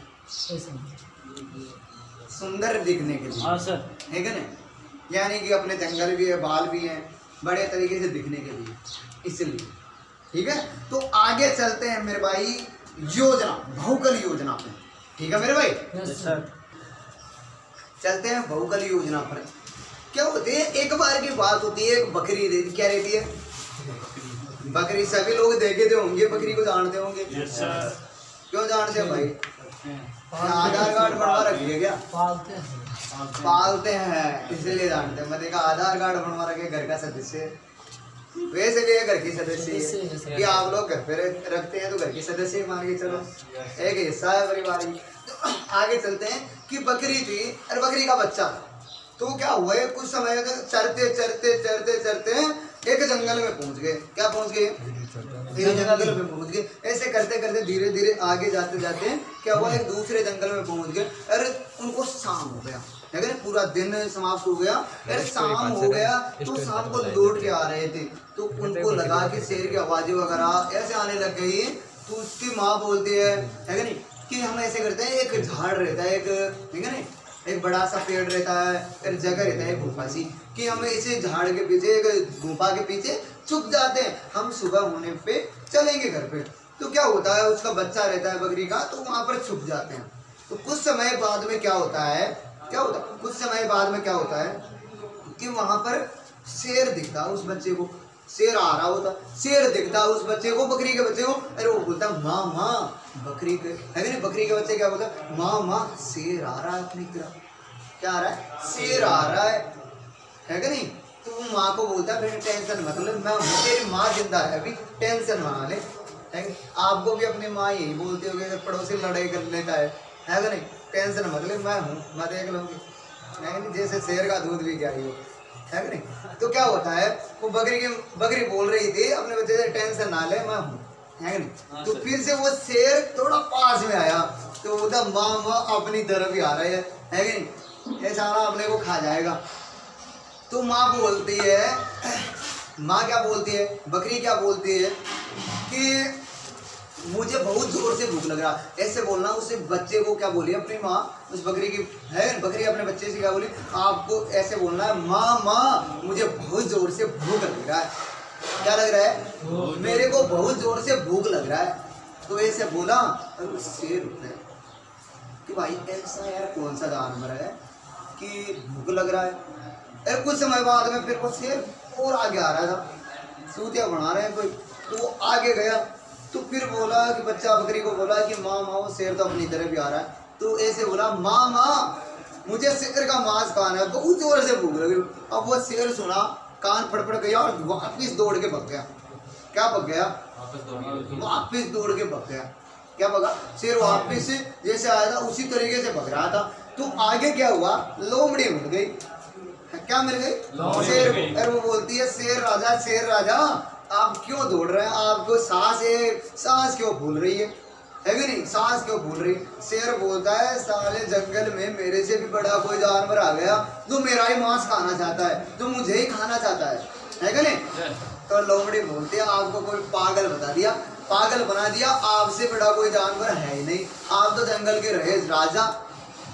सुंदर दिखने के लिए, हाँ सर, है कि नहीं, यानी कि अपने जंगल भी है, बाल भी हैं, बड़े तरीके से दिखने के लिए, इसलिए, ठीक है। तो आगे चलते हैं मेरे भाई योजना, बहुकल योजना पे, ठीक है मेरे भाई। सर चलते हैं बहुकल योजना पर। क्या होते हैं, एक बार की बात होती है, एक बकरी रहती, क्या रहती है, बकरी, सभी लोग देखे थे होंगे, बकरी को जानते होंगे, क्यों जानते हैं भाई, आधार कार्ड बनवा रखिए, क्या पालते हैं इसलिए जानते हैं। मैं देखा आधार कार्ड बनवा रखे, घर का सदस्य, वैसे भी घर की सदस्य है कि आप लोग घर पे रखते हैं तो घर की सदस्य ही मान के चलो, एक हिस्सा है परिवार की। तो आगे चलते हैं कि बकरी थी और बकरी का बच्चा था। तो क्या हुआ, कुछ समय तक चरते चरते चरते चरते एक जंगल में पहुंच गए। क्या पहुंच गए, एक जंगल में पहुंच गए। ऐसे करते करते धीरे धीरे आगे जाते जाते क्या हुआ, एक दूसरे जंगल में पहुंच गए और उनको शाम हो गया, लेकिन पूरा दिन समाप्त हो गया, फिर शाम हो गया। तो शाम को लौट के आ रहे थे, तो उनको लगा कि शेर की आवाजें वगैरह ऐसे आने लग गई। तो उसकी माँ बोलती है कि नहीं, कि हम ऐसे करते हैं, एक झाड़ रहता है, एक ठीक है ना, एक बड़ा सा पेड़ रहता है, एक जगह रहता है गुफा सी, कि हम इसे झाड़ के पीछे, एक गुफा के पीछे छुप जाते हैं, हम सुबह होने पे चलेंगे घर पे। तो क्या होता है, उसका बच्चा रहता है बकरी का, तो वहाँ पर छुप जाते हैं। तो कुछ समय बाद में क्या होता है, कुछ समय बाद में क्या होता है कि वहाँ पर शेर दिखता उस बच्चे को, शेर आ रहा होता, शेर दिखता उस बच्चे को, बकरी के बच्चे को। अरे वो बोलता माँ माँ, बकरी के है नहीं, बकरी के बच्चे क्या बोलता, माँ माँ शेर आ रहा है अपनी तरफ। क्या आ रहा है? शेर आ रहा है कि नहीं? तो वो माँ को बोलता है बेटा टेंशन मत ले, मैं हूँ, तेरी माँ जिंदा है अभी, टेंशन मना ले। है कि? आपको भी अपनी माँ यही बोलती होगी अगर पड़ोसी लड़ाई कर लेता है कि नहीं? टेंशन मत ले, मैं हूँ, मैं देख लूँगी, है कि नहीं? जैसे शेर का दूध भी क्या ही हो, है कि नहीं? तो क्या होता है, वो बकरी बोल रही थी अपने बच्चे से टेंशन ना ले, मैं हूँ, है कि नहीं? तो फिर से वो शेर थोड़ा पास में आया तो बोलता माँ अपनी तरफ ही आ रहा है कि नहीं? ये सारा अपने को खा जाएगा। तो माँ बोलती है, माँ क्या बोलती है, बकरी क्या बोलती है कि मुझे बहुत जोर से भूख लग रहा। ऐसे बोलना उस बच्चे को क्या बोली अपनी माँ, उस बकरी की है, बकरी अपने बच्चे से क्या बोली, आपको ऐसे बोलना है माँ मुझे बहुत जोर से भूख लग रहा है। क्या लग रहा है? मेरे को बहुत जोर से भूख लग रहा है। तो ऐसे बोला और शेर उठे कि भाई ऐसा यार कौन सा जानवर है कि भूख लग रहा है। और कुछ समय बाद में फिर वो शेर और आगे आ रहा था, सूतिया बना रहे हैं कोई, तो वो आगे गया तो फिर बोला कि बच्चा बकरी को बोला कि माँ वो शेर तो अपनी तरफ भी आ रहा है। तो ऐसे बोला माँ मुझे शेर का मांस खाना है, बहुत जोर से भूख लगी। अब वो शेर सुना, कान फड़फड़ गया और वापिस दौड़ के भग गया। क्या भग गया? वापिस दौड़ के भग गया। क्या भगा? शेर वापिस जैसे आया था उसी तरीके से भग रहा था। तो आगे क्या हुआ, लोमड़ी मिल गई। क्या मिल गई? शेर को। और वो बोलती है शेर राजा आप क्यों दौड़ रहे हैं, आपको सांस क्यों भूल रही है कि नहीं? सांस क्यों भूल रही? शेर बोलता है साले जंगल में मेरे से भी बड़ा कोई जानवर आ गया जो मेरा ही मांस खाना चाहता है, जो मुझे ही खाना चाहता है कि नहीं? तो लोमड़ी बोलती है आपको कोई पागल बता दिया, पागल बना दिया, आपसे बड़ा कोई जानवर है ही नहीं, आप तो जंगल के रहे राजा,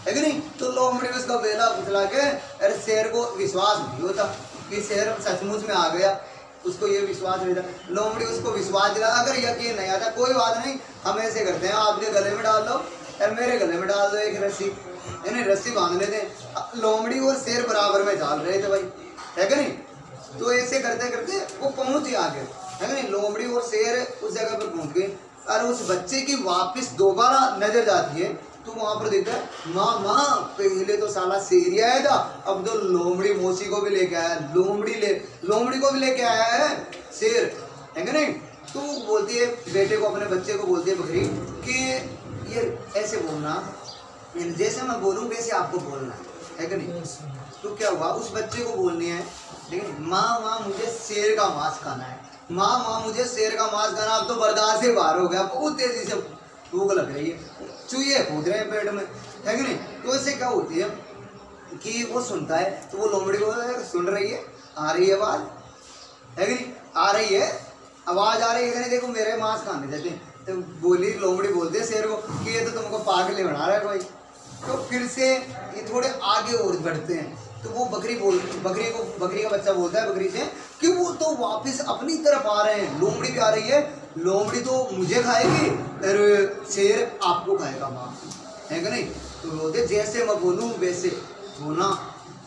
है कि नहीं? तो लोमड़ी उसका बेला बुतला के, अरे शेर को विश्वास नहीं होता कि शेर सचमुच में आ गया, उसको ये विश्वास नहीं था। लोमड़ी उसको विश्वास दिला, अगर यकीन नहीं आता कोई बात नहीं, हम ऐसे करते हैं आपके गले में डाल दो और मेरे गले में डाल दो एक रस्सी, यानी रस्सी बांध लेते हैं। लोमड़ी और शेर बराबर में डाल रहे थे भाई, है कि नहीं? तो ऐसे करते करते वो पहुंच ही आगे, है कि नहीं? लोमड़ी और शेर उस जगह पर पहुंच गए और उस बच्चे की वापस दोबारा नजर जाती है तो वहां पर देखता है माँ पहले तो साला शेर ही आया था, अब तो लोमड़ी मौसी को भी लेके आया, लोमड़ी को भी लेके आया है शेर, है कि नहीं? तो बोलती है बेटे को, अपने बच्चे को बोलती है बकरी कि ये ऐसे बोलना, जैसे मैं बोलूँ वैसे आपको बोलना है कि नहीं? तो क्या हुआ, उस बच्चे को बोलनी है लेकिन माँ मुझे शेर का मांस खाना है, माँ मुझे शेर का मांस खाना, अब तो बर्दाश्त से बाहर हो गया, बहुत तेजी से भूख लग रही है, चूहे कूद रहे हैं पेट में, है कि नहीं? तो इससे क्या होती है कि वो सुनता है तो वो लोमड़ी को सुन रही है, आ रही है आवाज, है कि नहीं? आ रही है आवाज, आ रही है, देखो मेरे मांस खाने देते हैं। तो बोली लोमड़ी बोलती है शेर को कि ये तो तुमको पागल ही बना रहा है भाई। तो फिर से ये थोड़े आगे और बढ़ते हैं तो वो बकरी का बच्चा बोलता है बकरी से कि वो तो वापस अपनी तरफ आ रहे हैं, लोमड़ी भी आ रही है, लोमड़ी तो मुझे खाएगी और शेर आपको खाएगा माँ, है कि नहीं? तो बोलते जैसे मैं बोलूँ वैसे बोलना,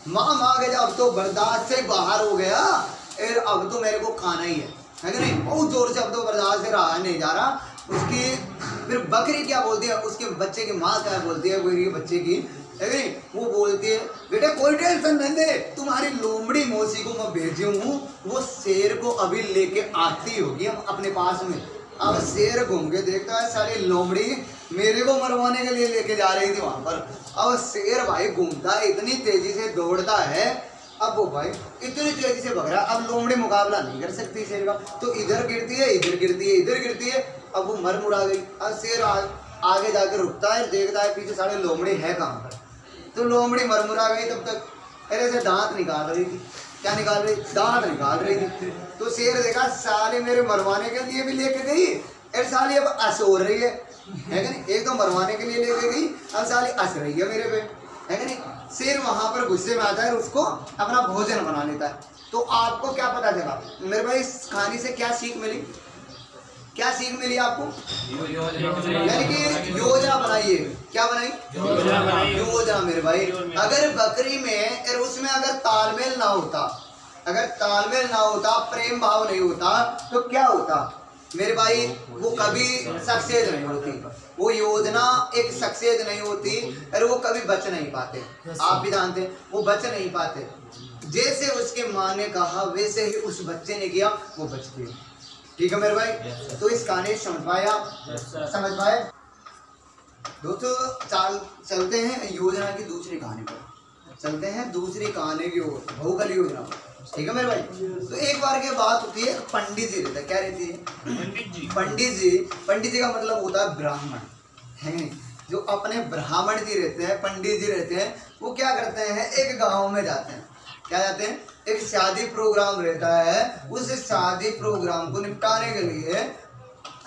माँ के अब तो बर्दाश्त से बाहर हो गया और अब तो मेरे को खाना ही है कि नहीं? बहुत जोर से अब तो बर्दाश्त से रहा नहीं जा रहा। उसकी फिर बकरी क्या बोलती है, उसके बच्चे की माँ क्या बोलती है बकरी के बच्चे की, है कि नहीं? वो बोलती है बेटा कोई टेंशन नहीं दे, तुम्हारी लोमड़ी मौसी को मैं भेजी हूँ, वो शेर को अभी लेके आती होगी हम अपने पास में। अब शेर घूम के देखता है सारी लोमड़ी मेरे को मरवाने के लिए लेके जा रही थी वहां पर। अब शेर भाई घूमता है, इतनी तेजी से दौड़ता है, अब वो भाई इतनी तेजी से भग रहा है, अब लोमड़ी मुकाबला नहीं कर सकती शेर का, तो इधर गिरती है इधर गिरती है इधर गिरती है, अब वो मर मुरा गई। अब शेर आगे जाकर रुकता है, देखता है पीछे सारे लोमड़ी है कहाँ पर, तो लोमड़ी मरमुरा गई। तब तक अरे से दांत निकाल रही थी, क्या निकाल रही? दांत निकाल रही थी। तो शेर देखा साले मेरे मरवाने के लिए भी लेके गई, अरे साली अब हंस हो रही है कि नहीं? एक तो मरवाने के लिए लेके गई, अब साली हंस रही है मेरे पे, है कि नहीं? शेर वहां पर गुस्से में आता है और उसको अपना भोजन बना लेता है। तो आपको क्या पता चला मेरे भाई इस कहानी से क्या सीख मिली? क्या सीख मिली आपको? यानी कि योजना बनाइए। क्या बनाई? योजना मेरे भाई। अगर बकरी में और उसमें अगर तालमेल ना होता, अगर तालमेल ना होता, प्रेम भाव नहीं होता, तो क्या होता? मेरे भाई वो कभी सक्सेस नहीं होती, वो योजना एक सक्सेस नहीं होती और वो कभी बच नहीं पाते। आप भी जानते हैं वो बच नहीं पाते। जैसे उसके माँ ने कहा वैसे ही उस बच्चे ने किया, वो बच गए। ठीक है मेरे भाई, तो इस कहानी समझ पाए आप? समझ पाए दोस्तों? चलते हैं योजना की दूसरी कहानी पर, चलते हैं दूसरी कहानी की ओर, बहुकल योजना पर। ठीक है मेरे भाई? तो एक बार की बात होती है, पंडित जी रहता है। क्या रहती है? पंडित जी का मतलब होता है ब्राह्मण, है जो अपने ब्राह्मण जी रहते हैं, पंडित जी रहते हैं। वो क्या करते हैं, एक गांव में जाते हैं। क्या जाते हैं? एक शादी प्रोग्राम रहता है, उस शादी प्रोग्राम को निपटाने के लिए,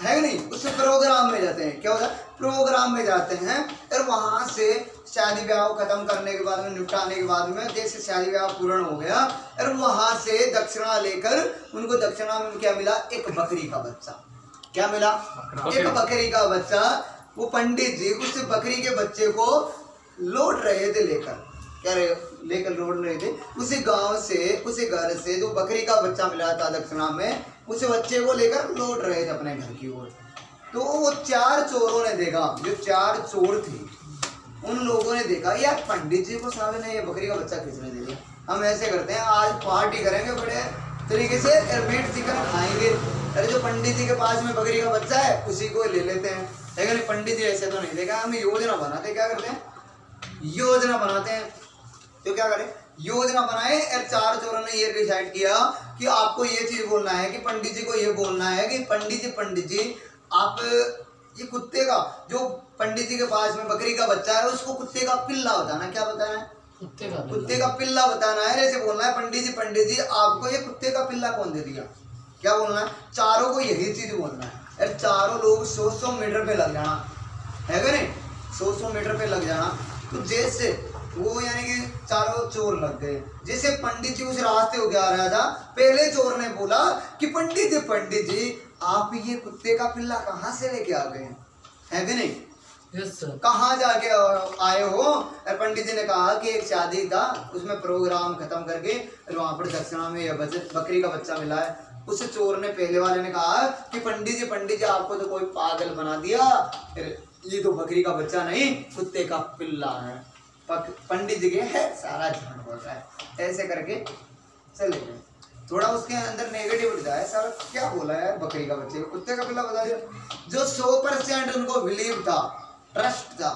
है कि नहीं, उस प्रोग्राम में जाते हैं। क्या होता है? प्रोग्राम में जाते हैं और वहां से शादी ब्याह खत्म करने के बाद में, निपटाने के बाद में, जैसे शादी ब्याह पूर्ण हो गया और वहां से दक्षिणा लेकर उनको दक्षिणा में क्या मिला? एक बकरी का बच्चा। क्या मिला? एक बकरी का बच्चा। वो पंडित जी उस बकरी के बच्चे को लौट रहे थे लेकर, क्या लेकर लौट रहे थे उसी गांव से, उसी घर से जो बकरी का बच्चा मिला था दक्षिणा में, उस बच्चे को लेकर लौट रहे थे अपने घर की ओर। तो वो 4 चोरों ने देखा, जो 4 चोर थे उन लोगों ने देखा यार पंडित जी को साले ने ये बकरी का बच्चा किसने दे दिया, हम ऐसे करते हैं आज पार्टी करेंगे बड़े तरीके से, मीट चिकन खाएंगे। अरे जो पंडित जी के पास में बकरी का बच्चा है उसी को ले लेते हैं। लेकिन पंडित जी ऐसे तो नहीं देखा, हम योजना बनाते, क्या करते हैं, योजना बनाते हैं। तो क्या करें, योजना बनाए और 4 चोरों ने ये डिसाइड किया कि आपको ये चीज बोलना है कि पंडित जी को ये बोलना है कि पंडित जी आप ये कुत्ते का, जो पंडित जी के पास में बकरी का बच्चा है उसको कुत्ते का पिल्ला बताना। क्या बताना है? कुत्ते का पिल्ला बताना है। ऐसे बोलना है पंडित जी आपको ये कुत्ते का पिल्ला कौन दे दिया। क्या बोलना है? चारों को यही चीज बोलना है। और चारों लोग 100 मीटर पे लग जाना, है क्या नहीं, 100 मीटर पे लग जाना। तो जैसे वो यानी कि चारों चोर लग गए, जैसे पंडित जी उस रास्ते होके आ रहा था, पहले चोर ने बोला कि पंडित जी आप ये कुत्ते का पिल्ला कहाँ से लेके आ गए, है कि नहीं? Yes sir. कहाँ जाके आए हो? और पंडित जी ने कहा कि एक शादी था, उसमें प्रोग्राम खत्म करके और वहां पर दक्षिणा में बकरी का बच्चा मिला है। उस चोर ने, पहले वाले ने कहा कि पंडित जी आपको तो कोई पागल बना दिया, ये तो बकरी का बच्चा नहीं कुत्ते का पिल्ला है। पंडित जी के है सारा झूठ बोल रहा है, ऐसे करके चले गए। थोड़ा उसके अंदर नेगेटिव उठता है, सारा क्या बोला यार, बकरी का बच्चे को कुत्ते का पिल्ला बता दिया। जो 100% उनको बिलीव था, ट्रस्ट था,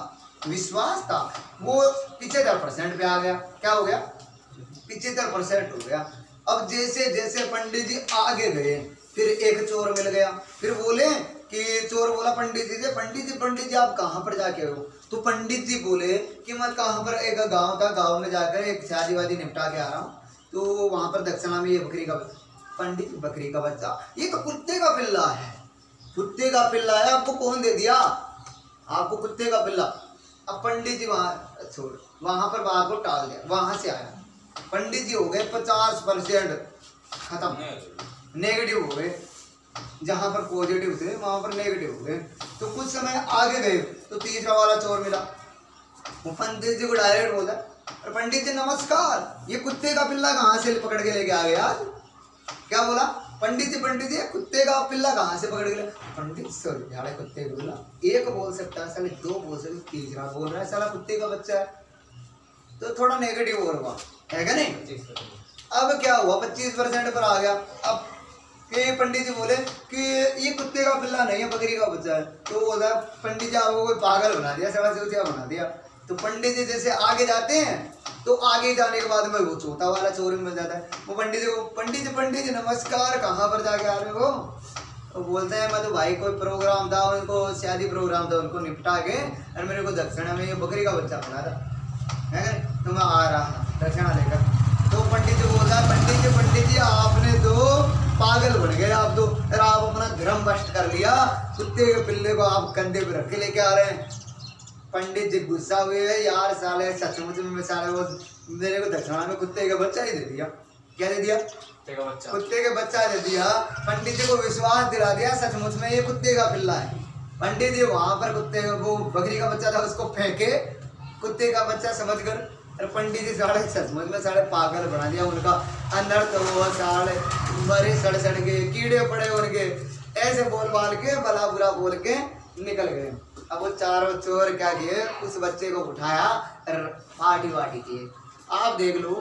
विश्वास था, वो 75% पे आ गया। क्या हो गया? 75% हो गया। अब जैसे जैसे पंडित जी आगे गए, फिर एक चोर मिल गया। फिर बोले कि चोर बोला पंडित जी आप कहाँ पर जाके हो? तो पंडित जी बोले कि मैं कहाँ पर, एक गांव था, गांव में जाकर एक शादी वादी निपटा के आ रहा हूँ, तो वहां पर दक्षिणा में ये बकरी का पंडित बकरी का बच्चा, ये तो कुत्ते का पिल्ला है, कुत्ते का पिल्ला है, आपको कौन दे दिया? आपको कुत्ते का पिल्ला। अब पंडित जी वहां पर बात को टाल दिया, वहां से आया पंडित जी हो गए 50% खत्म, नेगेटिव हो गए। जहां पर पॉजिटिव थे वहां पर नेगेटिव हो गए। तो कुछ समय आगे गए तो तीसरा वाला चोर मिला, वो पंडित जी को डायरेक्ट बोला, और पंडित जी नमस्कार, ये कुत्ते का पिल्ला कहाँ से पकड़ के लेके आ गए आज? क्या बोला? पंडित जी कुत्ते का पिल्ला कहाँ से पकड़ के ले? पंडित सॉरी यार, कुत्ते का पिल्ला एक बोल सकता है, साले 2 बोल सकता, तीसरा बोल रहा है साला कुत्ते का बच्चा है, तो थोड़ा नेगेटिव और हुआ, है क्या नहीं? अब क्या हुआ, 25% पर आ गया। अब पंडित जी बोले कि ये कुत्ते का पिल्ला नहीं है, बकरी का बच्चा है। तो बोला पंडित जी आपको कोई पागल बना दिया, सवा चौथिया बना दिया। तो पंडित जी जैसे आगे जाते हैं, तो आगे जाने के बाद में वो चौथा वाला चोर मिल जाता है। वो पंडित जी नमस्कार, कहाँ पर जाके आ रहे हो? वो बोलते हैं मैं तो भाई कोई प्रोग्राम था, उनको शादी प्रोग्राम था, उनको निपटा के और मेरे को दक्षिणा में ये बकरी का बच्चा बना था, है तो मैं आ रहा था दक्षिणा लेकर। तो पंडित जी बोलता है पंडित जी आपने तो पागल बन गए आप तो, और आप अपना धर्म भ्रष्ट कर लिया, कुत्ते के पिल्ले को आप कंधे पे रख के लेके आ रहे हैं। पंडित जी गुस्सा हुए है, यार साले सचमुच में साले वो मेरे को दक्षिणा में कुत्ते का बच्चा ही दे दिया। क्या दे दिया? कुत्ते के बच्चा दे दिया। पंडित जी को विश्वास दिला दिया सचमुच में ये कुत्ते का पिल्ला है। पंडित जी वहां पर कुत्ते वो बकरी का बच्चा था उसको फेंके, कुत्ते का बच्चा समझकर, और पंडित जी साढ़े सचमुच में साढ़े पागल बना दिया। उनका अनर्थ हुआ, साढ़े मरे सड़ के कीड़े पड़े उनके, ऐसे बोल बाल के भला बुरा बोल के निकल गए। अब वो चारों चोर क्या किए, उस बच्चे को उठाया और पार्टी वाटी किए। आप देख लो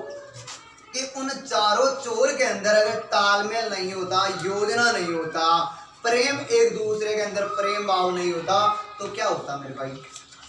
कि उन चारों चोर के अंदर अगर तालमेल नहीं होता, योजना नहीं होता, प्रेम एक दूसरे के अंदर प्रेम भाव नहीं होता, तो क्या होता मेरे भाई?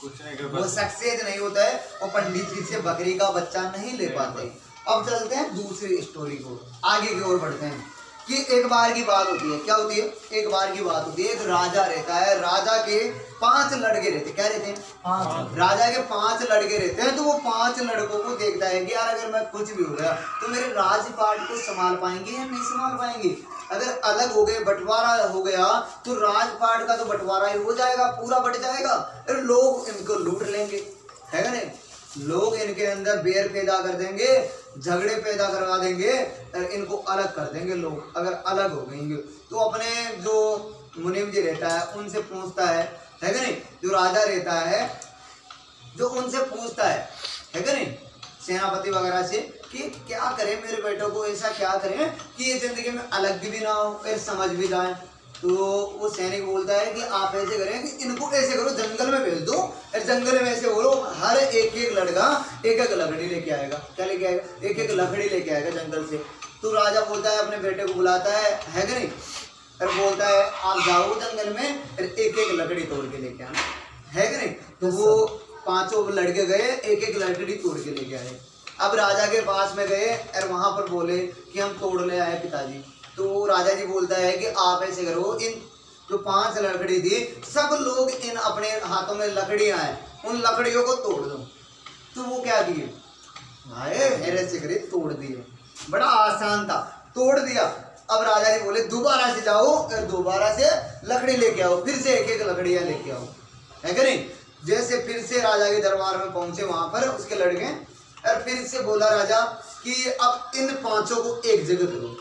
कुछ नहीं वो सक्सेस नहीं होता है, और पंडित जी से बकरी का बच्चा नहीं ले पाते। अब चलते हैं दूसरी स्टोरी को, आगे की ओर बढ़ते हैं कि एक बार की बात होती है। क्या होती है? एक बार की बात होती है, एक राजा रहता है, राजा के 5 लड़के रहते हैं। क्या रहते हैं? राजा के 5 लड़के रहते हैं। तो वो 5 लड़कों को देखता है कि यार अगर मैं कुछ भी हो गया तो मेरे राजपाट को संभाल पाएंगे या नहीं संभाल पाएंगे। अगर अलग हो गए, बंटवारा हो गया, तो राजपाट का तो बंटवारा ही हो जाएगा, पूरा बट जाएगा, फिर लोग इनको लूट लेंगे, है ना? लोग इनके अंदर बैर पैदा कर देंगे, झगड़े पैदा करवा देंगे और इनको अलग कर देंगे लोग, अगर अलग हो गएंगे। तो अपने जो मुनीम जी रहता है उनसे पूछता है कि नहीं, जो राजा रहता है जो उनसे पूछता है कि नहीं, सेनापति वगैरह से, कि क्या करें मेरे बेटों को, ऐसा क्या करें कि ये जिंदगी में अलग भी ना हो फिर समझ भी जाए। तो वो सैनिक बोलता है कि आप ऐसे करें कि इनको ऐसे करो, जंगल में भेज दो, और जंगल में ऐसे बोलो हर एक लड़का एक लकड़ी लेके आएगा। क्या लेके आएगा? एक लकड़ी लेके आएगा जंगल से। तो राजा बोलता है, अपने बेटे को बुलाता है कि नहीं, और बोलता है आप जाओ जंगल में और एक लकड़ी तोड़ के लेके आना, है कि नहीं। तो वो 5 लड़के गए, एक लकड़ी तोड़ के लेके आए। अब राजा के पास में गए और वहां पर बोले कि हम तोड़ ले आए पिताजी। तो राजा जी बोलता है कि आप ऐसे करो, इन जो 5 लकड़ी थी सब लोग इन अपने हाथों में लकड़ियां हैं, उन लकड़ियों को तोड़ दो। तो वो क्या किए भाई, मेरे से करे तोड़ दिए, बड़ा आसान था, तोड़ दिया। अब राजा जी बोले दोबारा से जाओ और दोबारा से लकड़ी लेके आओ, फिर से एक लकड़ियां लेके आओ, है कि नहीं। जैसे फिर से राजा के दरबार में पहुंचे, वहां पर उसके लड़के, और फिर से बोला राजा कि अब इन 5 को एक जगह करो,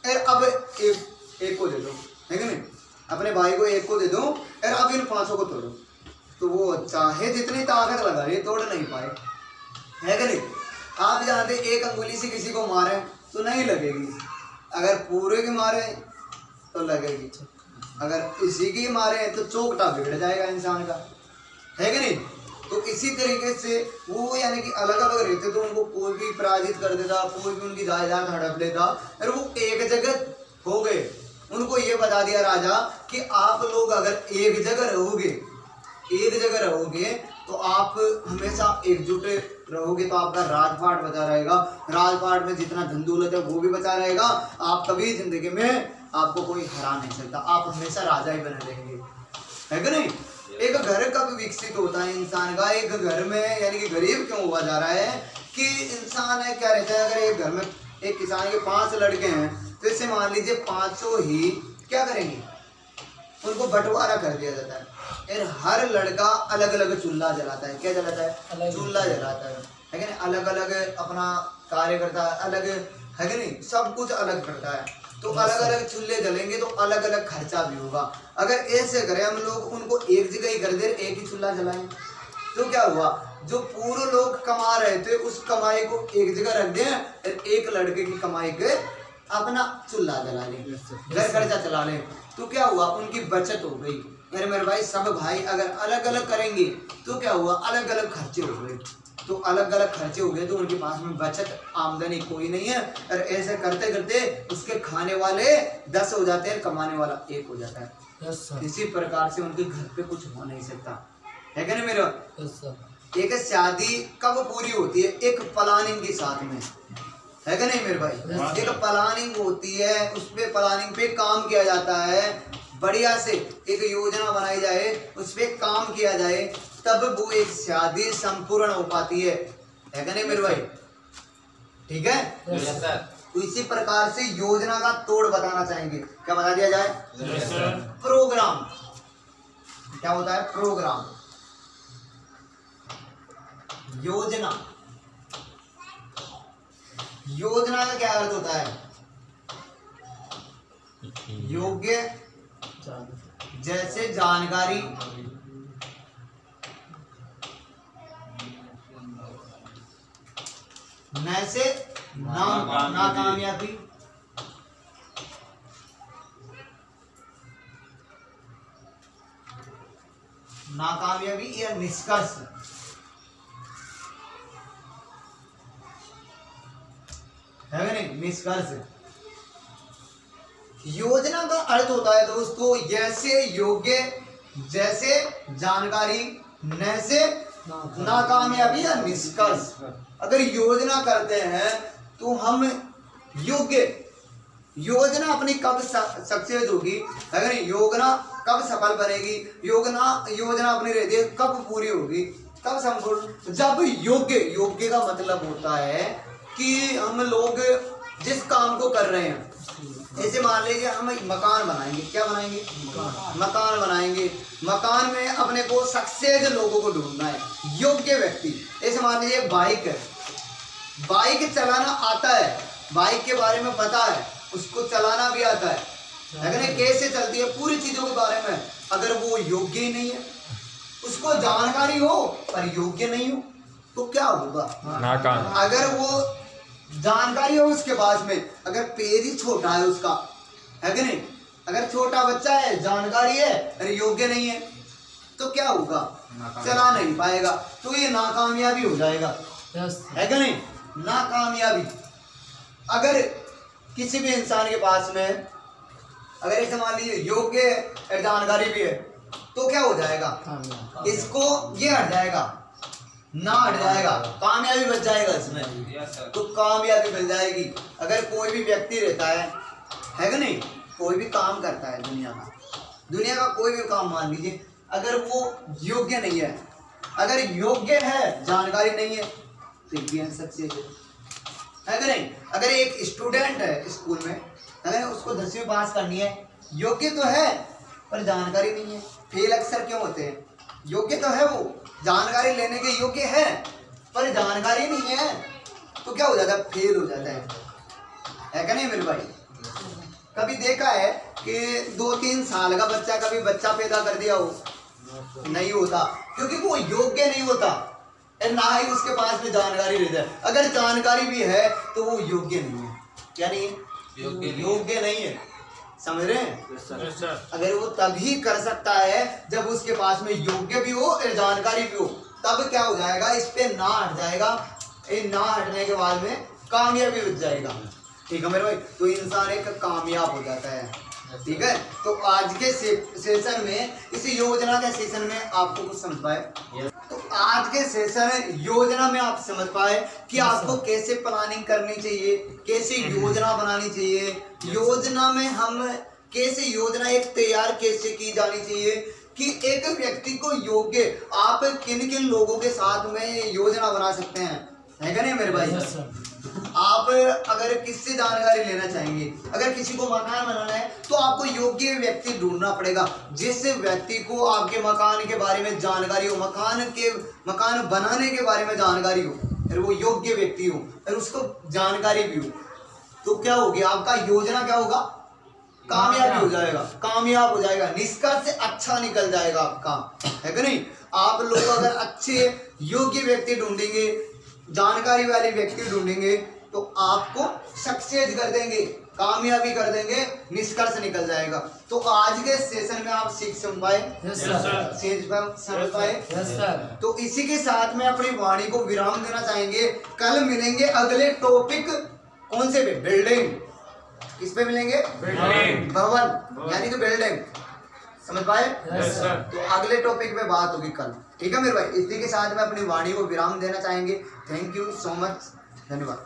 और अब एक को दे दो, है कि नहीं, अपने भाई को एक को दे दो और अब इन 5 को तोड़ो। तो वो चाहे जितनी ताकत लगा रही तोड़ नहीं पाए, है कि नहीं। आप जानते एक अंगुली से किसी को मारे तो नहीं लगेगी, अगर पूरे की मारे तो लगेगी, अगर इसी की मारे तो चौकटा बिगड़ जाएगा इंसान का, है कि नहीं। तो इसी तरीके से वो यानी कि अलग अलग रहते, तो उनको कोई भी पराजित कर देता, कोई भी उनकी जायदाद हड़प लेता, और वो एक जगह हो गए। उनको ये बता दिया राजा कि आप लोग अगर एक जगह रहोगे तो आप हमेशा एकजुट रहोगे, तो आपका राजपाट बचा रहेगा, राजपाट में जितना धन दौलत है वो भी बचा रहेगा, आप कभी जिंदगी में आपको कोई हरा नहीं सकता, आप हमेशा राजा ही बने रहेंगे, है कि नहीं। एक घर कब विकसित होता है इंसान का, एक घर में यानी कि गरीब क्यों हुआ जा रहा है कि इंसान है क्या रहता है, अगर एक घर में एक किसान के 5 लड़के हैं तो इसे मान लीजिए 5 ही क्या करेंगे, उनको बंटवारा कर दिया जाता है, और हर लड़का अलग अलग चूल्हा जलाता है। क्या जलाता है? चूल्हा जलाता है कि नहीं, अलग अलग अपना कार्य करता है, अलग, है कि नहीं, सब कुछ अलग करता है। तो अलग अलग चूल्हे जलेंगे तो अलग अलग खर्चा भी होगा। अगर ऐसे करें हम लोग, उनको एक जगह ही कर दे, एक ही चूल्हा जलाएं, तो क्या हुआ, जो पूरे लोग कमा रहे थे उस कमाई को एक जगह रख दें और एक लड़के की कमाई के अपना चूल्हा जला लें, घर खर्चा चला लें, तो क्या हुआ, उनकी बचत हो गई। मेरे भाई सब भाई अगर अलग अलग करेंगे तो क्या हुआ, अलग अलग खर्चे हो गए, तो अलग अलग खर्चे हो गए तो उनके पास में बचत आमदनी कोई नहीं है, और ऐसे करते करते उसके खाने वाले 10 हो जाते हैं, कमाने वाला 1 हो जाता है। इसी प्रकार से उनके घर पे कुछ हो नहीं सकता, है क्या नहीं मेरा। एक शादी कब पूरी होती है, एक प्लानिंग के साथ में, है क्या नहीं मेरे भाई। एक प्लानिंग होती है, उस पे प्लानिंग पे काम किया जाता है, बढ़िया से एक योजना बनाई जाए, उस पे काम किया जाए, तब वो एक शादी संपूर्ण हो पाती है क्या नहीं मेरे भाई, ठीक है। तो इसी प्रकार से योजना का तोड़ बताना चाहेंगे, क्या बता दिया जाए, प्रोग्राम। क्या होता है प्रोग्राम, योजना। योजना का क्या अर्थ होता है, योग्य जैसे जानकारी, न से नाकामयाबी, नाकामयाबी या निष्कर्ष। है कि नहीं? निष्कर्ष। योजना का अर्थ होता है दोस्तों जैसे योग्य, जैसे जानकारी, नैसे नाकामयाबी या निष्कर्ष। अगर योजना करते हैं तो हम योग्य, योजना अपनी कब सक्सेस होगी, अगर योजना कब सफल बनेगी, योजना अपनी रहती है कब पूरी होगी, कब संपूर्ण, जब योग्य। योग्य का मतलब होता है कि हम लोग जिस काम को कर रहे हैं, ऐसे मान लीजिए हम मकान बनाएंगे, क्या बनाएंगे? मकान बनाएंगे। मकान में अपने को सक्सेस लोगों को ढूंढना है, योग्य व्यक्ति। ऐसे मान लीजिए बाइक है, बाइक चलाना आता है, बाइक के बारे में पता है, उसको चलाना भी आता है, लेकिन कैसे चलती है पूरी चीजों के बारे में, अगर वो योग्य ही नहीं है, उसको जानकारी हो पर योग्य नहीं हो तो क्या होगा? नाकाम। अगर वो जानकारी हो उसके पास में, अगर पेज ही छोटा है उसका, है कि नहीं? अगर छोटा बच्चा है, जानकारी है अरे योग्य नहीं है तो क्या होगा? चला नहीं पाएगा, तो ये नाकामयाबी हो जाएगा। है कि नहीं? नाकामयाबी। अगर किसी भी इंसान के पास में अगर ऐसे मान लीजिए योग्य और जानकारी भी है तो क्या हो जाएगा? इसको ये हट जाएगा, ना हट जाएगा, कामयाबी बच जाएगा इसमें, तो कामयाबी मिल जाएगी। अगर कोई भी व्यक्ति रहता है कि नहीं? कोई भी काम करता है दुनिया का कोई भी काम मान लीजिए, अगर वो योग्य नहीं है, अगर योग्य है जानकारी नहीं है तो ये सक्सेस है कि नहीं? अगर एक स्टूडेंट है स्कूल में, अगर उसको 10वीं पास करनी है, योग्य तो है पर जानकारी नहीं है, फेल अक्सर क्यों होते हैं? योग्य तो है वो, जानकारी लेने के योग्य है पर जानकारी नहीं है तो क्या हो जाता है? फेल हो जाता है कि नहीं मेरे भाई? कभी देखा है कि 2-3 साल का बच्चा कभी बच्चा पैदा कर दिया हो? नहीं होता, क्योंकि वो योग्य नहीं होता, ना ही उसके पास में जानकारी रहता है। अगर जानकारी भी है तो वो योग्य नहीं है, क्या नहीं है? योग्य नहीं है, समझ रहे हैं? अगर वो तभी कर सकता है जब उसके पास में योग्य भी हो और जानकारी भी हो, तब क्या हो जाएगा? इस पे ना हट जाएगा, ना हटने के बाद में कामयाबी बच जाएगा। ठीक है मेरे भाई? तो इंसान एक कामयाब हो जाता है। ठीक है, तो आज के सेशन में, इस योजना के सेशन में आपको कुछ समझ पाए? तो आज के सेशन योजना में आप समझ पाए कि आपको कैसे प्लानिंग करनी चाहिए, कैसे योजना बनानी चाहिए, योजना में हम कैसे योजना एक तैयार कैसे की जानी चाहिए, कि एक व्यक्ति को योग्य आप किन किन लोगों के साथ में योजना बना सकते हैं, है क्या नहीं मेरे भाई? आप अगर किससे जानकारी लेना चाहेंगे, अगर किसी को मकान बनाना है तो आपको योग्य व्यक्ति ढूंढना पड़ेगा, जिस व्यक्ति को आपके मकान के बारे में जानकारी हो, मकान बनाने के बारे में जानकारी हो, और वो योग्य व्यक्ति हो और उसको जानकारी भी हो, तो क्या होगी? आपका योजना क्या होगा? कामयाबी हो जाएगा, कामयाब हो जाएगा, निष्कर्ष अच्छा निकल जाएगा आपका, है कि नहीं? आप लोग अगर अच्छे योग्य व्यक्ति ढूंढेंगे, जानकारी वाले व्यक्ति ढूंढेंगे तो आपको सक्सेस कर देंगे, कामयाबी कर देंगे, निष्कर्ष निकल जाएगा। तो आज के सेशन में आप सीख समझ पाए? समझ पाए? तो इसी के साथ में अपनी वाणी को विराम देना चाहेंगे। कल मिलेंगे अगले टॉपिक कौन से पे? बिल्डिंग। किस पे मिलेंगे? बिल्डिंग, भवन, यानी कि बिल्डिंग। समझ पाए? तो अगले टॉपिक पे बात होगी कल। ठीक है मेरे भाई? इसी के साथ में अपनी वाणी को विराम देना चाहेंगे। थैंक यू सो मच, धन्यवाद।